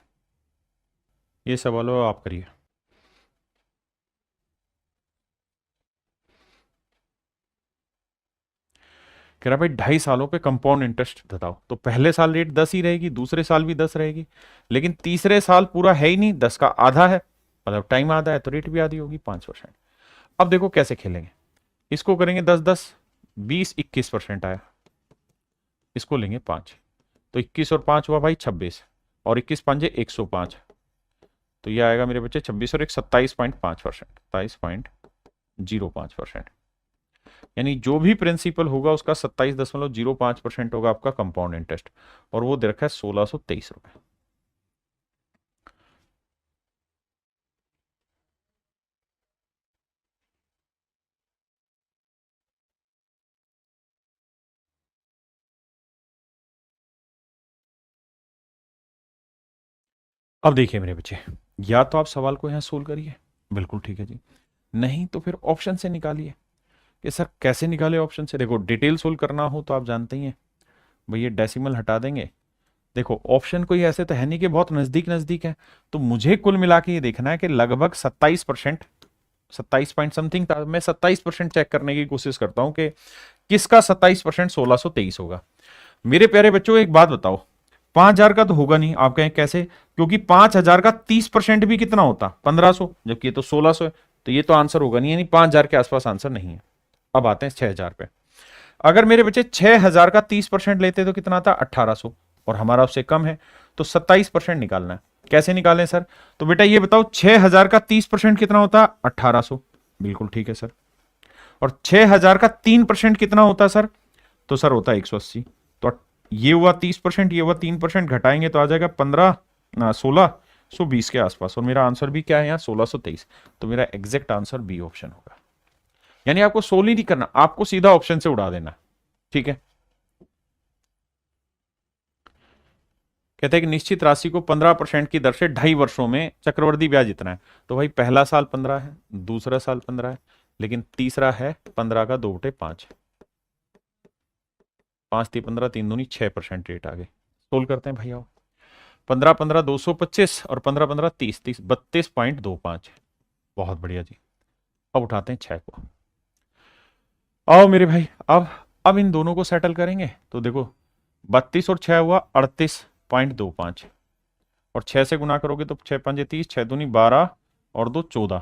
ये सवाल हो आप करिए। कह रहा भाई 2.5 सालों पे कंपाउंड इंटरेस्ट बताओ, तो पहले साल रेट 10 ही रहेगी, दूसरे साल भी 10 रहेगी, लेकिन तीसरे साल पूरा है ही नहीं, 10 का आधा है, मतलब टाइम आधा है तो रेट भी आधी होगी 5%। अब देखो कैसे खेलेंगे, इसको करेंगे 10 10, 20 21% आया, इसको लेंगे 5, तो 21 और 5 हुआ भाई 26, और 21 पंजे 105, तो ये आएगा मेरे बच्चे 26 और 1 27.5%, 27.05%। यानी जो भी प्रिंसिपल होगा उसका 27.05% होगा आपका कंपाउंड इंटरेस्ट, और वो दे रखा है 1623 रुपए। अब देखिए मेरे बच्चे, या तो आप सवाल को यहां सोल्व करिए, बिल्कुल ठीक है जी, नहीं तो फिर ऑप्शन से निकालिए। कि सर कैसे निकाले ऑप्शन से, देखो डिटेल सोल्व करना हो तो आप जानते ही हैं भैया, डेसिमल हटा देंगे। देखो ऑप्शन कोई ऐसे तो है नहीं कि बहुत नजदीक नजदीक है, तो मुझे कुल मिला के ये देखना है कि लगभग 27%, 27 पॉइंट समथिंग था, मैं 27% चेक करने की कोशिश करता हूं कि किसका 27% 1623 होगा। मेरे प्यारे बच्चों एक बात बताओ, 5,000 का तो होगा नहीं, आप कहें कैसे, क्योंकि 5,000 का 30% भी कितना होता, 1,500, जबकि ये तो 1,600 है, तो ये तो आंसर होगा नहीं, यानी 5,000 के आसपास आंसर नहीं है। अब आते हैं 6,000 पे। अगर मेरे बच्चे 6,000 का 30% लेते तो कितना था, 1,800, और हमारा उससे कम है, तो 27% निकालना है। कैसे निकालें सर, तो बेटा ये बताओ 6,000 का 30% कितना होता, 1,800, बिल्कुल ठीक है सर। और 6,000 का 3% कितना होता सर, तो सर होता है 180। तो ये हुआ 30%, ये हुआ 3%, घटाएंगे तो आ जाएगा 15 16, 120 के आसपास, और मेरा आंसर भी क्या है यहाँ 1623, तो मेरा एग्जैक्ट आंसर बी ऑप्शन होगा। यानी आपको सोल्व ही नहीं करना, आपको सीधा ऑप्शन से उड़ा देना। ठीक है, कहते हैं कि निश्चित राशि को 15% की दर से 2.5 वर्षों में चक्रवृद्धि ब्याज इतना है। तो भाई पहला साल 15 है, दूसरा साल 15 है, लेकिन तीसरा है 15 का 2/5, 5 × 15 3 दूनी 6% रेट आ गई। सोल्व करते हैं भैया, 15 15 225 और 15 15 30 30 32.25। बहुत बढ़िया जी। अब उठाते हैं 6 को। आओ मेरे भाई, अब इन दोनों को सेटल करेंगे। तो देखो 32 और 6 हुआ 38.25, और 6 से गुना करोगे तो 6 5 30, 6 दूनी 12 और 2 14,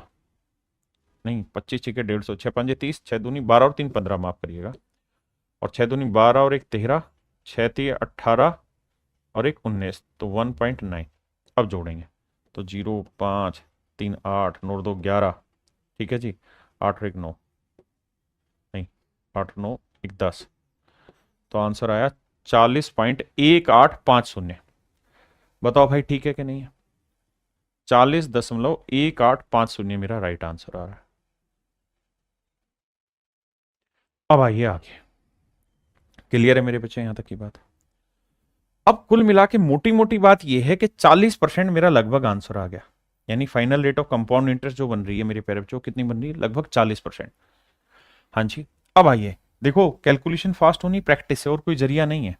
नहीं 25 6 150, 6 5 30, 6 दूनी 12 और 3 15, माफ करिएगा, और 6 दूनी 12 और 1 13, 6 3 18 और 1 19, तो 1.9। अब जोड़ेंगे तो 0 5 3 8 9 2 11, ठीक है जी, 8 और 1 9, नहीं 8 9 1 10, तो आंसर आया 40.1850। बताओ भाई ठीक है कि नहीं है? 40.1850 मेरा राइट आंसर आ रहा है। अब आइए आगे, क्लियर है मेरे बच्चे यहां तक की बात? अब कुल मिला के मोटी मोटी बात यह है कि 40% मेरा लगभग आंसर आ गया, यानी final rate of compound interest जो बन रही है मेरे प्यारे बच्चों, कितनी बन रही है? लगभग 40%। हाँ जी, अब आइए देखो, कैलकुलेशन फास्ट होनी प्रैक्टिस है और कोई जरिया नहीं है।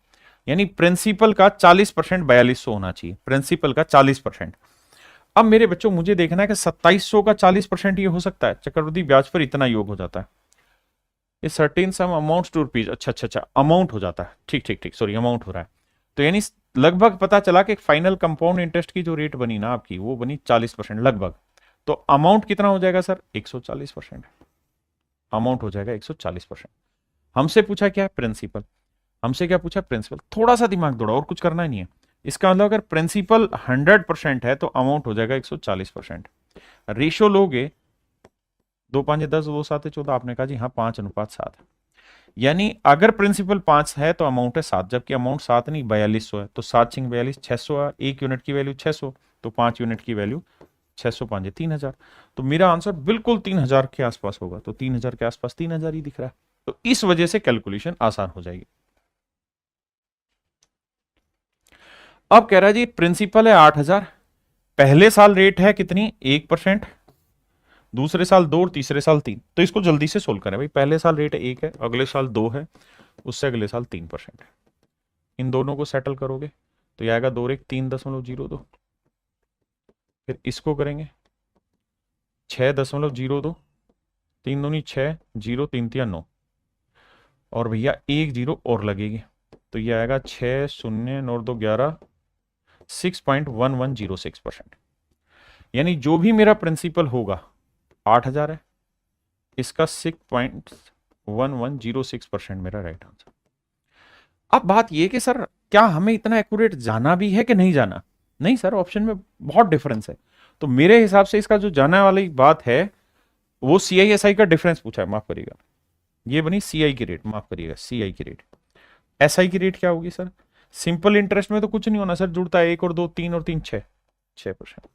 यानी प्रिंसिपल का 40% 4200 होना चाहिए, प्रिंसिपल का 40%। अब मेरे बच्चों मुझे देखना है कि 2700 का 40% ये हो सकता है, चक्रवृद्धि ब्याज पर इतना योग हो जाता है, ये certain sum amount to rupees, अच्छा अच्छा अच्छा अमाउंट हो जाता है, ठीक ठीक ठीक, सॉरी अमाउंट हो रहा है। तो यानी लगभग पता चला कि फाइनल कंपाउंड इंटरेस्ट की जो रेट बनी ना आपकी, वो बनी 40% लगभग। तो अमाउंट कितना हो जाएगा सर? 140%। अमाउंट हो जाएगा 140%। हमसे पूछा क्या है? प्रिंसिपल। हमसे क्या पूछा? प्रिंसिपल। थोड़ा सा दिमाग दौड़ा, और कुछ करना ही नहीं है। इसका मतलब अगर प्रिंसिपल 100% है तो अमाउंट हो जाएगा 140%। रेशियो लोगे 2 5 10, 2 7 14, आपने कहा जी हाँ 5:7 है। यानी अगर प्रिंसिपल 5 है तो अमाउंट है 7, जबकि अमाउंट 7 नहीं 4200 है, तो 7 6 42 600 है, 1 यूनिट की वैल्यू 600, तो 5 यूनिट की वैल्यू 600 5 3000। तो मेरा आंसर बिल्कुल 3000 के आसपास होगा, तो 3000 के आसपास 3000 ही दिख रहा है, तो इस वजह से कैलकुलेशन आसान हो जाएगी। अब कह रहा है जी प्रिंसिपल है 8000, पहले साल रेट है कितनी? 1%, दूसरे साल 2 और तीसरे साल 3। तो इसको जल्दी से सोल्व करें भाई, पहले साल रेट 1 है, अगले साल 2 है, उससे अगले साल 3% है। इन दोनों को सेटल करोगे तो यह आएगा 2 और 1 3.02, फिर इसको करेंगे 6.02, 3 दूनी 6, 0 3 3 9, और भैया 1 0 और लगेगी, तो यह आएगा 6 0 9 2 11, 6.1106%। यानी जो भी मेरा प्रिंसिपल होगा 8000 है, इसका 6.1106% मेरा राइट आंसर। अब बात यह कि सर क्या हमें इतना एक्यूरेट जाना भी है कि नहीं जाना? नहीं सर, ऑप्शन में बहुत डिफरेंस है। तो मेरे हिसाब से इसका जो जाने वाली बात है वो CISI का डिफरेंस पूछा है, माफ करिएगा, ये बनी CI की रेट, माफ करिएगा CI की रेट। SI की रेट क्या होगी सर? सिंपल इंटरेस्ट में तो कुछ नहीं होना सर, जुड़ता है 1 और 2 3 और 3 6%।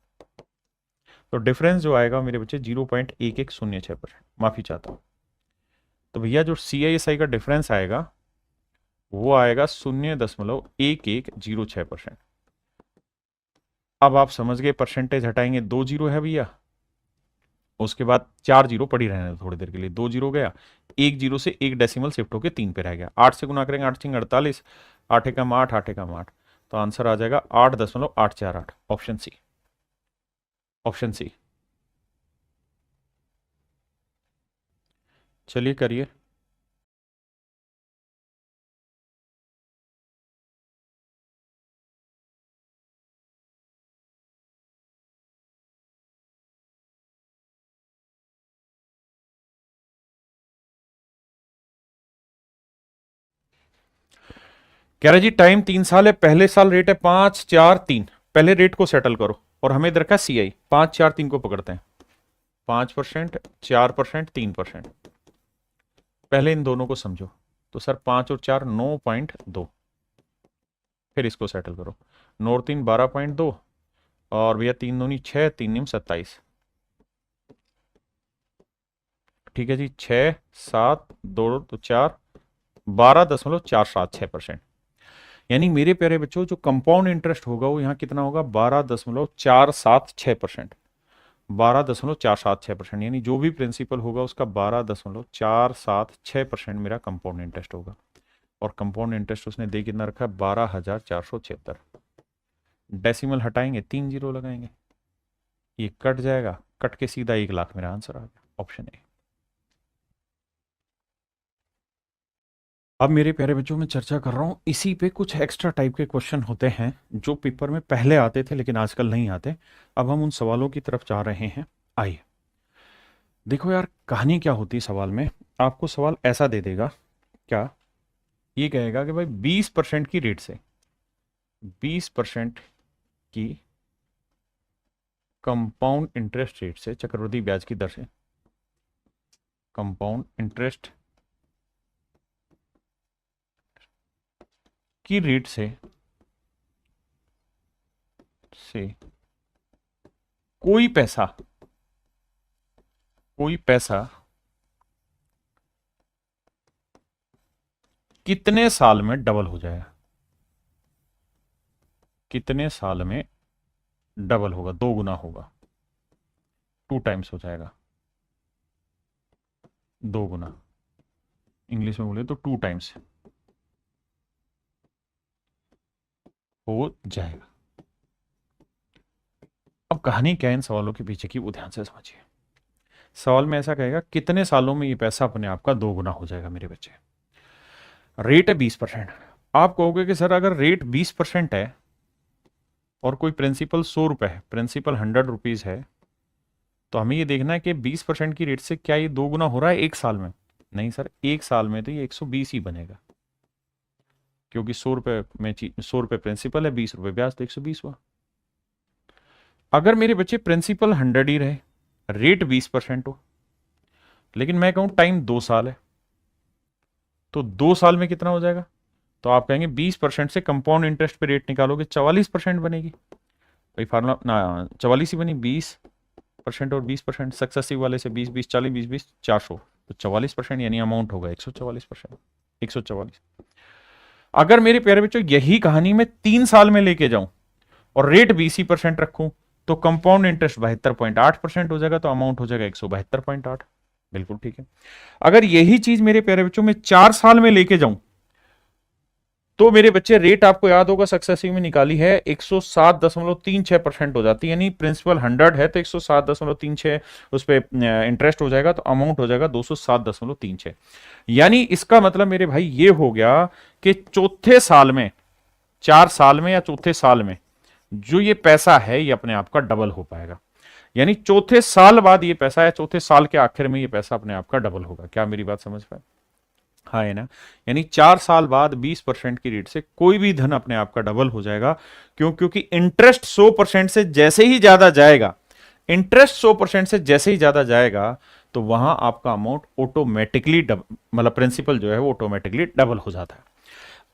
तो डिफरेंस जो आएगा मेरे बच्चे 0.1106%, माफी चाहता हूं। तो भैया जो CISI का डिफरेंस आएगा वो आएगा 0.1106%। अब आप समझ गए, परसेंटेज हटाएंगे 2 जीरो है भैया, उसके बाद 4 जीरो पड़ी रहने थोड़ी देर के लिए, 2 जीरो गया, 1 जीरो से 1 डेसिमल शिफ्ट होकर 3 पे रह गया, 8 से गुना करेंगे 8 6 48, 8 एकम 8, 8 एकम 8, तो आंसर आ जाएगा 8.848, ऑप्शन सी, ऑप्शन सी। चलिए करिए। कह रहा जी टाइम 3 साल है, पहले साल रेट है 5 4 3, पहले रेट को सेटल करो, और हमें इधर का CI 5 4 3 को पकड़ते हैं, 5%, 4%, 3%। पहले इन दोनों को समझो, तो सर 5 और 4 9.2, फिर इसको सेटल करो, 9 और 3 12.2, और भैया 3 दूनी 6, 3 निम 27। ठीक है जी, 6 7 2 तो 4, 12.476%। यानी मेरे प्यारे बच्चों जो कंपाउंड इंटरेस्ट होगा वो यहाँ कितना होगा, 12.476%। 12.476%, यानी जो भी प्रिंसिपल होगा उसका 12.476% मेरा कंपाउंड इंटरेस्ट होगा। और कंपाउंड इंटरेस्ट उसने दे कितना रखा है, 12,476। डेसिमल हटाएंगे, 3 जीरो लगाएंगे, ये कट जाएगा, कट के सीधा 1 लाख मेरा आंसर आ गया, ऑप्शन ए। अब मेरे प्यारे बच्चों में चर्चा कर रहा हूं इसी पे, कुछ एक्स्ट्रा टाइप के क्वेश्चन होते हैं जो पेपर में पहले आते थे लेकिन आजकल नहीं आते। अब हम उन सवालों की तरफ जा रहे हैं। आइए देखो यार, कहानी क्या होती है सवाल में। आपको सवाल ऐसा दे देगा, क्या ये कहेगा कि भाई 20% की रेट से, 20% की कंपाउंड इंटरेस्ट रेट से, चक्रवृद्धि ब्याज की दर से, कंपाउंड इंटरेस्ट की रेट से कोई पैसा कितने साल में डबल हो जाएगा, कितने साल में डबल होगा, 2 गुना होगा, 2 टाइम्स हो जाएगा, 2 गुना, इंग्लिश में बोले तो 2 टाइम्स हो जाएगा। अब कहानी क्या है इन सवालों के पीछे की, वो ध्यान से समझिए। सवाल में ऐसा कहेगा कितने सालों में ये पैसा अपने आप का 2 गुना हो जाएगा मेरे बच्चे। रेट है 20%। आप कहोगे कि सर अगर रेट 20% है और कोई प्रिंसिपल 100 रुपए है, प्रिंसिपल 100 रुपीज है, तो हमें ये देखना है कि 20% की रेट से क्या ये 2 गुना हो रहा है 1 साल में। नहीं सर, 1 साल में तो ये 120 ही बनेगा, क्योंकि 100 रुपए में 100 रुपए प्रिंसिपल है, 20 रुपए ब्याज, तो 120 हुआ। अगर मेरे बच्चे प्रिंसिपल 100 ही रहे, रेट 20% हो, लेकिन मैं कहूं टाइम 2 साल है, तो 2 साल में कितना हो जाएगा, तो आप कहेंगे 20% से कंपाउंड इंटरेस्ट पे रेट निकालोगे 44% बनेगी। भाई फार्मूला ना 44 ही बनी, 20% और 20%, सक्सेसिव वाले से 20 20 40 20 20 400, तो 44%, यानी अमाउंट होगा 144%, 144। अगर मेरे प्यारे बच्चों यही कहानी में 3 साल में लेके जाऊं और रेट 20% रखूं, तो कंपाउंड इंटरेस्ट 72.8% हो जाएगा, तो अमाउंट हो जाएगा 172.8। बिल्कुल ठीक है। अगर यही चीज मेरे प्यारे बच्चों में 4 साल में लेके जाऊं, तो मेरे बच्चे रेट आपको याद होगा सक्सेसिव में निकाली है 107.36% हो जाती है, यानी प्रिंसिपल 100 है तो 107.36 उस पर इंटरेस्ट हो जाएगा, तो अमाउंट हो जाएगा 207.36। यानी इसका मतलब मेरे भाई ये हो गया कि चौथे साल में, 4 साल में या चौथे साल में जो ये पैसा है ये अपने आप का डबल हो पाएगा। यानी चौथे साल बाद ये पैसा है, चौथे साल के आखिर में ये पैसा अपने आप का डबल होगा। क्या मेरी बात समझ पाए? हाँ है ना। यानी 4 साल बाद 20% की रेट से कोई भी धन अपने आप का डबल हो जाएगा। क्यों? क्योंकि इंटरेस्ट 100% से जैसे ही ज्यादा जाएगा, इंटरेस्ट 100% से जैसे ही ज्यादा जाएगा, तो वहां आपका अमाउंट ऑटोमेटिकली मतलब प्रिंसिपल जो है वो ऑटोमेटिकली डबल हो जाता है।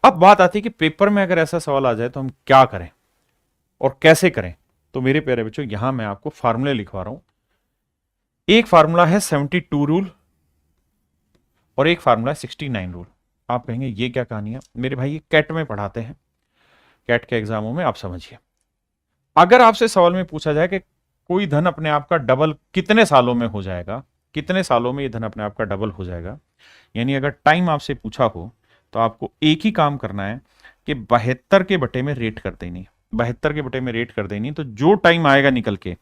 अब बात आती है कि पेपर में अगर ऐसा सवाल आ जाए तो हम क्या करें और कैसे करें। तो मेरे प्यारे बच्चों, यहां मैं आपको फार्मूले लिखवा रहा हूं। एक फार्मूला है 72 रूल और एक फार्मूला है 69 रूल। आप कहेंगे ये क्या कहानी है मेरे भाई, ये कैट में पढ़ाते हैं, कैट के एग्जामों में। आप समझिए, अगर आपसे सवाल में पूछा जाए कि कोई धन अपने आप का डबल कितने सालों में हो जाएगा, कितने सालों में ये धन अपने आप का डबल हो जाएगा, यानी अगर टाइम आपसे पूछा हो, तो आपको एक ही काम करना है कि 72 के बटे में रेट कर देनी, 72 के बटे में रेट कर देनी, तो जो टाइम आएगा निकल के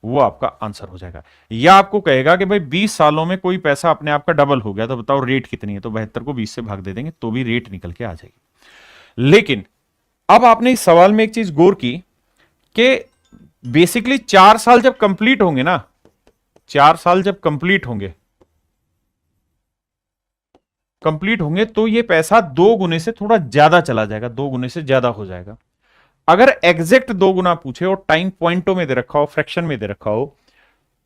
वो आपका आंसर हो जाएगा। या आपको कहेगा कि भाई 20 सालों में कोई पैसा अपने आप का डबल हो गया, तो बताओ रेट कितनी है, तो 72 को 20 से भाग दे देंगे तो भी रेट निकल के आ जाएगी। लेकिन अब आपने इस सवाल में एक चीज गौर की कि बेसिकली 4 साल जब कंप्लीट होंगे ना, 4 साल जब कंप्लीट होंगे तो ये पैसा 2 गुने से थोड़ा ज्यादा चला जाएगा, 2 गुने से ज्यादा हो जाएगा। अगर एग्जैक्ट 2 गुना पूछे और टाइम पॉइंटों में दे रखा हो, फ्रैक्शन में दे रखा हो,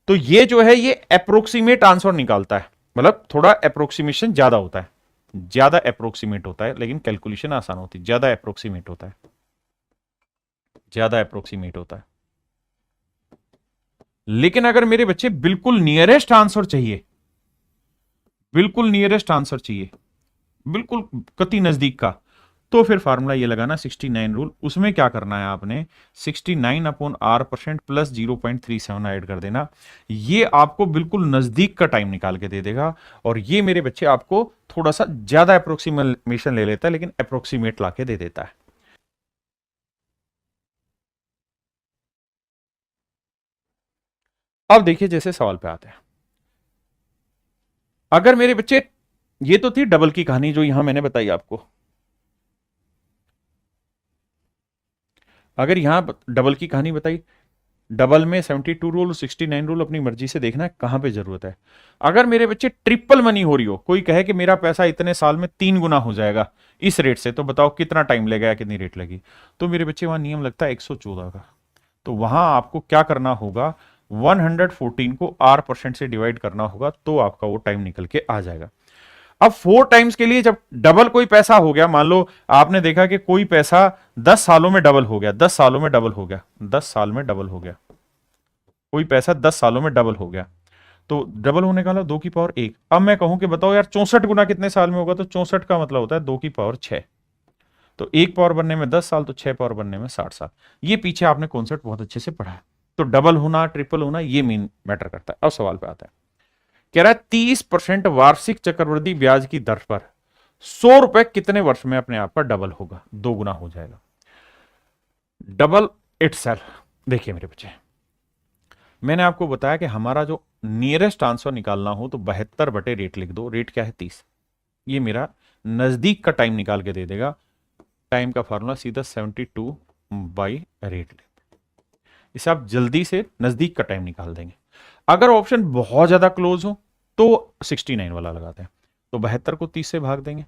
तो ये जो है ये अप्रोक्सीमेट आंसर निकालता है, मतलब थोड़ा अप्रोक्सीमेशन ज्यादा होता है, ज्यादा अप्रोक्सीमेट होता है, लेकिन कैलकुलेशन आसान होती है, ज्यादा अप्रोक्सीमेट होता है, ज्यादा अप्रोक्सीमेट होता है। लेकिन अगर मेरे बच्चे बिल्कुल नियरेस्ट आंसर चाहिए, बिल्कुल नियरेस्ट आंसर चाहिए, बिल्कुल कति नजदीक का, तो फिर फार्मूला ये लगाना 69 रूल। उसमें क्या करना है आपने, 69/R% प्लस 0.37 ऐड कर देना। ये आपको बिल्कुल नजदीक का टाइम निकाल के दे देगा। और ये मेरे बच्चे आपको थोड़ा सा ज्यादा अप्रोक्सीमेशन ले लेता है, लेकिन अप्रोक्सीमेट लाके दे देता है। अब देखिए जैसे सवाल पे आते हैं, अगर मेरे बच्चे, ये तो थी डबल की कहानी जो यहां मैंने बताई आपको। अगर यहां डबल की कहानी बताई, डबल में 72 रूल और 69 रूल अपनी मर्जी से देखना है कहां पे जरूरत है। अगर मेरे बच्चे ट्रिपल मनी हो रही हो, कोई कहे कि मेरा पैसा इतने साल में 3 गुना हो जाएगा इस रेट से, तो बताओ कितना टाइम लगेगा या कितनी रेट लगी। तो मेरे बच्चे वहां नियम लगता है 114 का। तो वहां आपको क्या करना होगा, 114 को R% से डिवाइड करना होगा, तो आपका वो टाइम निकल के आ जाएगा। अब 4 टाइम्स के लिए जब डबल कोई पैसा हो गया, मान लो आपने देखा कि कोई पैसा 10 सालों में डबल हो गया, 10 सालों में डबल हो गया, 10 साल में डबल हो गया, कोई पैसा 10 सालों में डबल हो गया, तो डबल होने का मतलब 2 की पावर 1। अब मैं कहूं कि बताओ यार 64 गुना कितने साल में होगा, तो 64 का मतलब होता है 2 की पावर 6। तो 1 पावर बनने में 10 साल, तो 6 पावर बनने में 60 साल। ये पीछे आपने कॉन्सेप्ट बहुत अच्छे से पढ़ा है। तो डबल होना ट्रिपल होना ये मेन मैटर करता है। अब सवाल पे आता है, कह रहा है 30% वार्षिक चक्रवृद्धि ब्याज की दर पर 100 रुपए कितने वर्ष में अपने आप पर डबल होगा, 2 गुना हो जाएगा। Double itself. देखिए मेरे बच्चे, मैंने आपको बताया कि हमारा जो नियरेस्ट आंसर निकालना हो तो 72 रेट लिख दो। रेट क्या है, 30। ये मेरा नजदीक का टाइम निकाल के दे देगा। टाइम का फॉर्मूला सीधा 72/रेट। इसे आप जल्दी से नजदीक का टाइम निकाल देंगे। अगर ऑप्शन बहुत ज्यादा क्लोज हो तो 69 वाला लगाते हैं। तो 72 को 30 से भाग देंगे,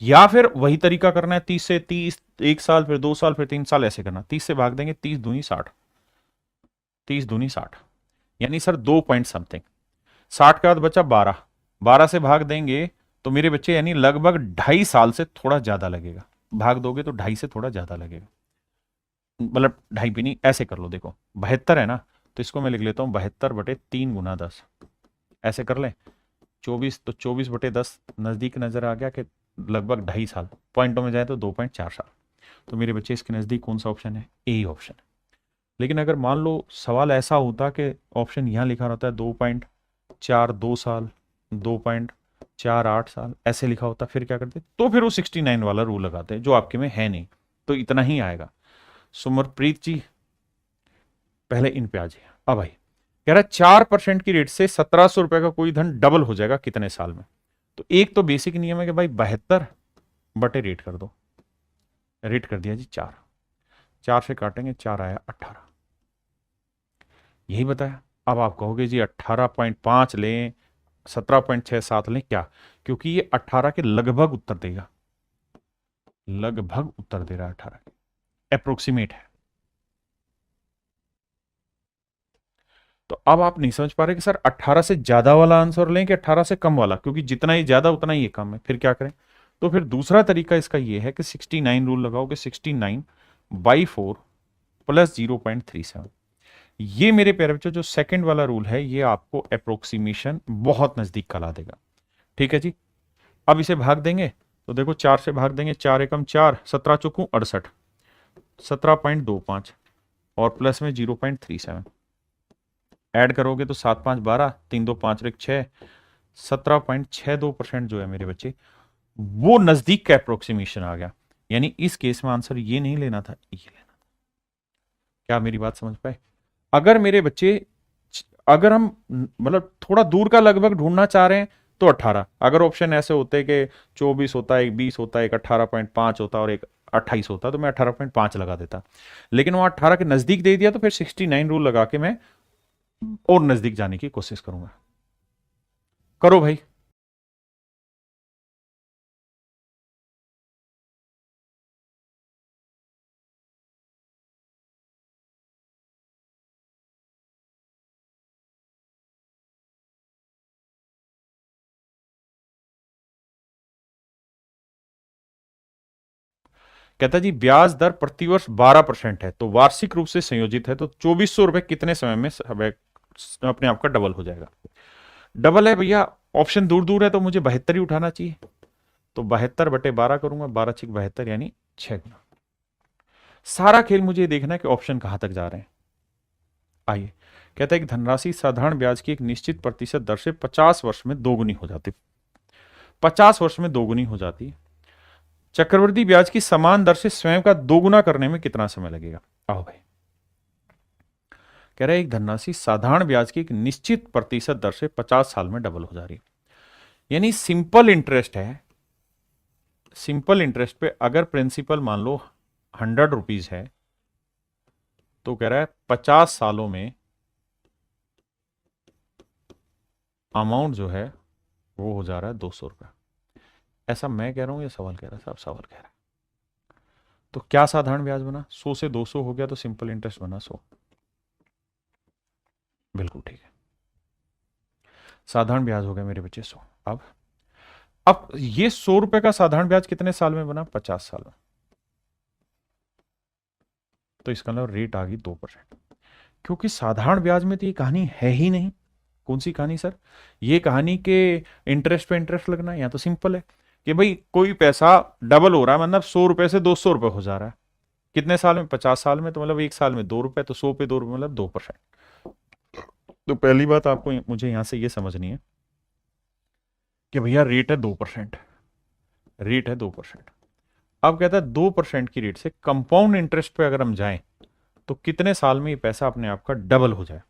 या फिर वही तरीका करना है, 30 से 30, 1 साल फिर 2 साल फिर 3 साल ऐसे करना। 30 से भाग देंगे, 30 दूनी 60, 30 दूनी 60, यानी सर 2 पॉइंट समथिंग। 60 के बाद बचा 12, 12 से भाग देंगे तो मेरे बच्चे यानी लगभग 2.5 साल से थोड़ा ज्यादा लगेगा। भाग दोगे तो 2.5 से थोड़ा ज्यादा लगेगा, मतलब 2.5 भी नहीं, ऐसे कर लो। देखो 72 है ना, तो इसको मैं लिख लेता हूं 72/3 × 10। ऐसे कर लें 24, तो 24/10 नजदीक नजर आ गया कि लगभग 2.5 साल। पॉइंटों में जाए तो 2.4 साल। तो मेरे बच्चे इसके नजदीक कौन सा ऑप्शन है, ए ही ऑप्शन है। लेकिन अगर मान लो सवाल ऐसा होता कि ऑप्शन यहां लिखा रहता है 2.42 साल, 2.48 साल ऐसे लिखा होता, फिर क्या करते, तो फिर वो 69 वाला रूल लगाते जो आपके में है नहीं, तो इतना ही आएगा। सुमरप्रीत जी पहले इन पे आ जाइए। अब भाई कह रहा है 4% की रेट से 1700 रुपए का कोई धन डबल हो जाएगा कितने साल में। तो एक तो बेसिक नियम है कि भाई 72/रेट कर दो। रेट कर दिया जी 4, 4 से काटेंगे 4 आया 18, यही बताया। अब आप कहोगे जी 18.5 लें, 17.67 लें, क्या, क्योंकि ये 18 के लगभग उत्तर देगा, लगभग उत्तर दे रहा है 18 के, अप्रोक्सीमेट है। तो अब आप नहीं समझ पा रहे कि सर 18 से ज्यादा वाला आंसर लें कि 18 से कम वाला, क्योंकि जितना ही ज्यादा उतना ही ये कम है, फिर क्या करें। तो फिर दूसरा तरीका इसका ये है कि 69 रूल लगाओगे, 69/4 प्लस 0.37। ये मेरे प्यारे बच्चों जो सेकंड वाला रूल है, ये आपको अप्रोक्सीमेशन बहुत नजदीक का ला देगा। ठीक है जी। अब इसे भाग देंगे, तो देखो 4 से भाग देंगे, 4 एकम 4, 17 चौकू 68, 17.25 और प्लस में 0.37 ऐड करोगे तो 7 5 12, 3 2 5 और 1 6, 17.62% जो है मेरे बच्चे, वो नजदीक का अप्रोक्सीमेशन आ गया। यानी इस केस में आंसर ये नहीं लेना था, ये लेना था। क्या मेरी बात समझ पाए। अगर मेरे बच्चे, अगर हम मतलब थोड़ा दूर का लगभग ढूंढना चाह रहे हैं तो 18। अगर ऑप्शन ऐसे होते कि 24 होता, एक 20 होता, एक 18.5 होता और एक 28 होता, तो मैं 18.5 लगा देता। लेकिन वो 18 के नजदीक दे दिया, तो फिर 69 रूल लगा के मैं और नजदीक जाने की कोशिश करूंगा। करो भाई। कहता जी ब्याज दर प्रतिवर्ष 12% है, तो वार्षिक रूप से संयोजित है, तो 2400 रुपए कितने समय में अपने आप का डबल हो जाएगा। डबल है भैया, ऑप्शन दूर दूर है तो मुझे 72 ही उठाना चाहिए, तो 72/12 करूंगा, 12×6 = 72 यानी 6 गुना। सारा खेल मुझे देखना है कि ऑप्शन कहां तक जा रहे हैं। आइए, कहता है कि धनराशि साधारण ब्याज की एक निश्चित प्रतिशत दर से 50 वर्ष में दोगुनी हो जाती, 50 वर्ष में दोगुनी हो जाती है। चक्रवृद्धि ब्याज की समान दर से स्वयं का दोगुना करने में कितना समय लगेगा? आओ भाई, कह रहा है एक धनराशि साधारण ब्याज की एक निश्चित प्रतिशत दर से 50 साल में डबल हो जा रही है, यानी सिंपल इंटरेस्ट है। सिंपल इंटरेस्ट पे अगर प्रिंसिपल मान लो 100 रुपीज है, तो कह रहा है 50 सालों में अमाउंट जो है वो हो जा रहा है 200 रुपया। ऐसा मैं कह रहा हूं या सवाल कह रहा है? साहब सवाल कह रहा है। तो क्या साधारण ब्याज बना? 100 से 200 हो गया तो सिंपल इंटरेस्ट बना 100। बिल्कुल ठीक है, साधारण ब्याज हो गया मेरे बच्चे 100। अब ये 100 रुपए का साधारण ब्याज कितने साल में बना? 50 साल में। तो इसका मतलब रेट आ गई 2%, क्योंकि साधारण ब्याज में तो ये कहानी है ही नहीं। कौन सी कहानी सर? ये कहानी के इंटरेस्ट पे इंटरेस्ट लगना है, या तो सिंपल है कि भाई कोई पैसा डबल हो रहा है, मतलब 100 रुपए से 200 रुपए हो जा रहा है। कितने साल में? 50 साल में। तो मतलब एक साल में 2 रुपए, तो 100 पे 2 रुपए मतलब 2%। तो पहली बात आपको मुझे यहां से ये समझनी है कि भैया रेट है 2%, रेट है 2%। अब कहता है 2% की रेट से कंपाउंड इंटरेस्ट पे अगर हम जाएं तो कितने साल में ये पैसा अपने आप का डबल हो जाए?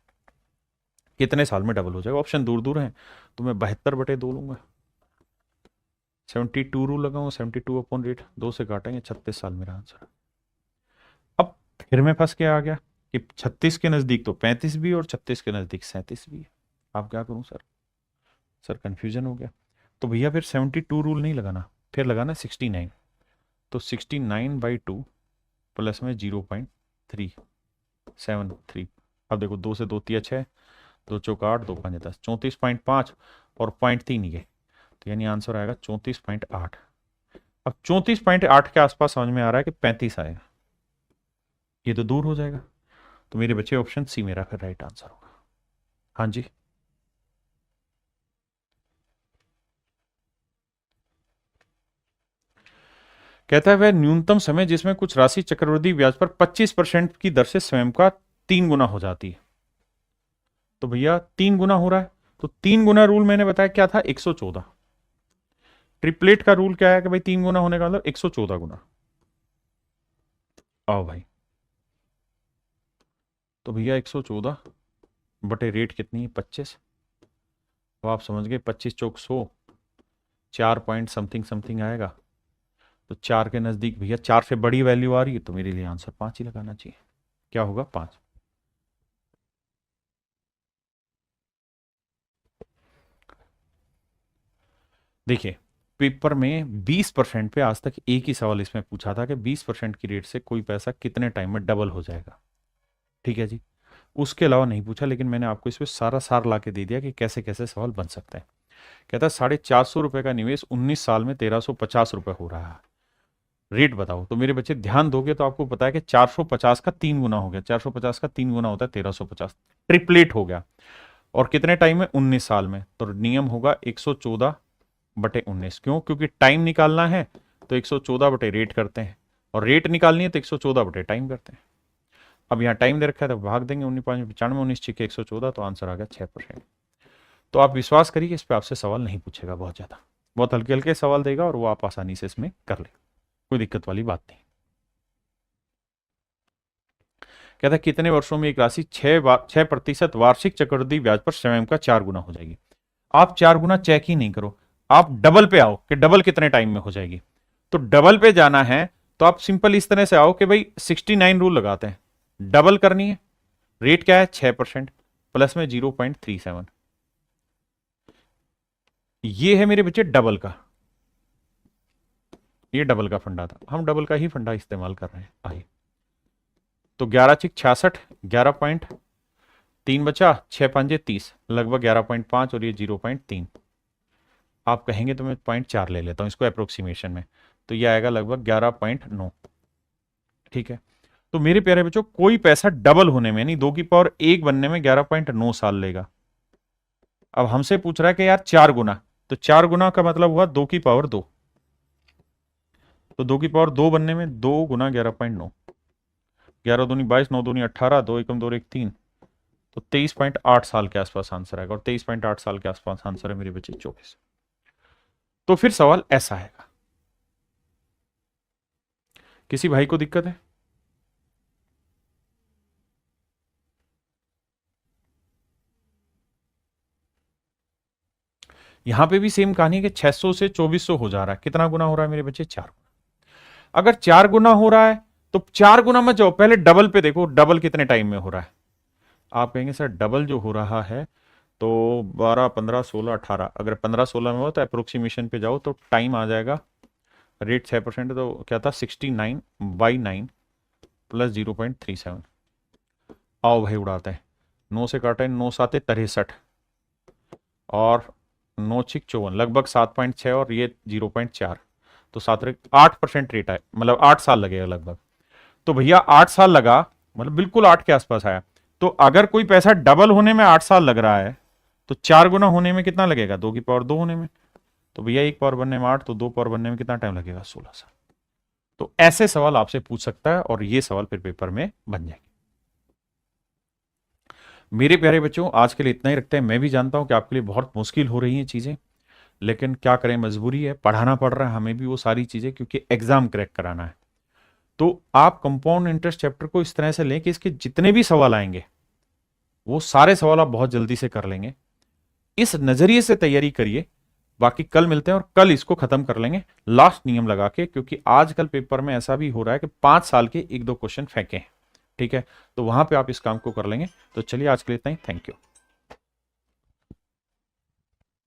कितने साल में डबल हो जाएगा? ऑप्शन दूर दूर है, तो मैं 72/2 लूंगा, 72 रूल लगाऊंगा, 72/रेट, 2 से काटेंगे, 36 साल मेरा आंसर। अब फिर मैं फंस के आ गया कि 36 के नजदीक तो 35 भी और 36 के नजदीक 37 भी है। अब क्या करूं सर? सर कंफ्यूजन हो गया। तो भैया फिर 72 रूल नहीं लगाना, फिर लगाना 69। तो 69/2 प्लस में 0.373। अब देखो, 2 से 2 तिया 6, 2 चौक 8, 2 5 10, 34.5 और 0.3 ये, तो यानी आंसर आएगा 34.8। अब 34.8 के आसपास समझ में आ रहा है कि 35 आएगा, ये तो दूर हो जाएगा। तो मेरे बच्चे ऑप्शन सी मेरा फिर राइट आंसर होगा। हाँ जी, कहता है वह न्यूनतम समय जिसमें कुछ राशि चक्रवृद्धि ब्याज पर 25% की दर से स्वयं का 3 गुना हो जाती है। तो भैया 3 गुना हो रहा है, तो 3 गुना रूल मैंने बताया क्या था? 114। ट्रिपलेट का रूल क्या है कि भाई 3 गुना होने का मतलब 114 गुना। आओ भाई, तो भैया 114/रेट कितनी है? 25। तो आप समझ गए, 25 चौक 100, 4 पॉइंट समथिंग समथिंग आएगा। तो 4 के नजदीक भैया 4 से बड़ी वैल्यू आ रही है, तो मेरे लिए आंसर 5 ही लगाना चाहिए। क्या होगा? 5। देखिए, पेपर में 20% पे आज तक एक ही सवाल इसमें पूछा था कि 20% की रेट से कोई पैसा कितने टाइम में डबल हो जाएगा। ठीक है जी, उसके अलावा नहीं पूछा, लेकिन मैंने आपको इसमें सारा सार ला के दे दिया कि कैसे कैसे सवाल बन सकते हैं। कहता है 450 रुपए का निवेश 19 साल में 1350 रुपए हो रहा है, रेट बताओ। तो मेरे बच्चे ध्यान दोगे तो आपको पता है कि 450 का 3 गुना हो गया, 450 का 3 गुना होता है 1350, ट्रिपलेट हो गया। और कितने टाइम में? 19 साल में। तो नियम होगा 114/19। क्यों? क्योंकि टाइम निकालना है तो 114/रेट करते हैं, और रेट निकालनी है तो 114/टाइम करते हैं। अब यहाँ टाइम दे रखा है तो भाग देंगे, 19×5 = 95, 19×6 = 114, तो आंसर आ गया 6%। तो आप विश्वास करिए, इस पर आपसे सवाल नहीं पूछेगा, बहुत ज्यादा, बहुत हल्के हल्के सवाल देगा और वो आप आसानी से इसमें कर ले, कोई दिक्कत वाली बात नहीं। कहता है कितने वर्षों में एक राशि 6% वार्षिक चक्रवृद्धि ब्याज पर स्वयं का 4 गुना हो जाएगी? आप 4 गुना चेक ही नहीं करो, आप डबल पे आओ कि डबल कितने टाइम में हो जाएगी। तो डबल पे जाना है तो आप सिंपल इस तरह से आओ कि भाई 69 रूल लगाते हैं, डबल करनी है। रेट क्या है? 6% प्लस में 0.37। ये है मेरे बच्चे डबल का, ये डबल का फंडा था, हम डबल का ही फंडा इस्तेमाल कर रहे हैं। आइए, तो 11×6 = 66, 11.3 बचा, 6×5 = 30, लगभग 11.5, और ये 0.3। आप कहेंगे तो मैं 0.4 ले लेता हूं इसको अप्रोक्सीमेशन में, तो ये आएगा लगभग 11.9। ठीक है, तो मेरे प्यारे बच्चों कोई पैसा डबल होने में, यानी 2 की पावर 1 बनने में 11.9 साल लेगा। अब हमसे पूछ रहा है कि यार 4 गुना, तो 4 गुना का मतलब हुआ 2 की पावर 2, तो 2 की पावर 2 बनने में 2 गुना 11.9, 11 दूनी 22, 9 दूनी 18, 2 एकम 2 एक 3, तो 23.8 साल के आसपास आंसर आएगा। और 23.8 साल के आसपास आंसर है मेरे बच्चे 24। तो फिर सवाल ऐसा आएगा। किसी भाई को दिक्कत है? यहां पे भी सेम कहानी है कि 600 से 2400 हो जा रहा है। कितना गुना हो रहा है मेरे बच्चे? 4 गुना। अगर 4 गुना हो रहा है तो 4 गुना मत जाओ, पहले डबल पे देखो, डबल कितने टाइम में हो रहा है। आप कहेंगे सर डबल जो हो रहा है तो 12, 15, 16, 18, अगर 15, 16 में हो तो अप्रोक्सीमेशन पे जाओ तो टाइम आ जाएगा, रेट 6% तो क्या था 69/9 प्लस 0.37। आओ भाई उड़ाते हैं, 9 से काटे 9 साते 63 और 9 छिक 54, लगभग 7.6 और ये 0.4, तो 8% रेट है, मतलब 8 साल लगेगा लगभग। तो भैया 8 साल लगा, मतलब बिल्कुल 8 के आसपास आया। तो अगर कोई पैसा डबल होने में 8 साल लग रहा है तो 4 गुना होने में कितना लगेगा? 2 की पावर 2 होने में। तो भैया 1 पावर बनने में 8, तो 2 पावर बनने में कितना टाइम लगेगा? 16 साल। तो ऐसे सवाल आपसे पूछ सकता है और ये सवाल फिर पेपर में बन जाएंगे। मेरे प्यारे बच्चों आज के लिए इतना ही रखते हैं। मैं भी जानता हूं कि आपके लिए बहुत मुश्किल हो रही हैं चीजें, लेकिन क्या करें, मजबूरी है, पढ़ाना पड़ रहा है हमें भी वो सारी चीजें, क्योंकि एग्जाम क्रैक कराना है। तो आप कंपाउंड इंटरेस्ट चैप्टर को इस तरह से लें कि इसके जितने भी सवाल आएंगे वो सारे सवाल आप बहुत जल्दी से कर लेंगे। इस नजरिए से तैयारी करिए। बाकी कल मिलते हैं और कल इसको खत्म कर लेंगे लास्ट नियम लगा के, क्योंकि आजकल पेपर में ऐसा भी हो रहा है कि 5 साल के 1-2 क्वेश्चन फेंके हैं। ठीक है, तो वहां पे आप इस काम को कर लेंगे। तो चलिए आज के लिए इतना ही, थैंक यू।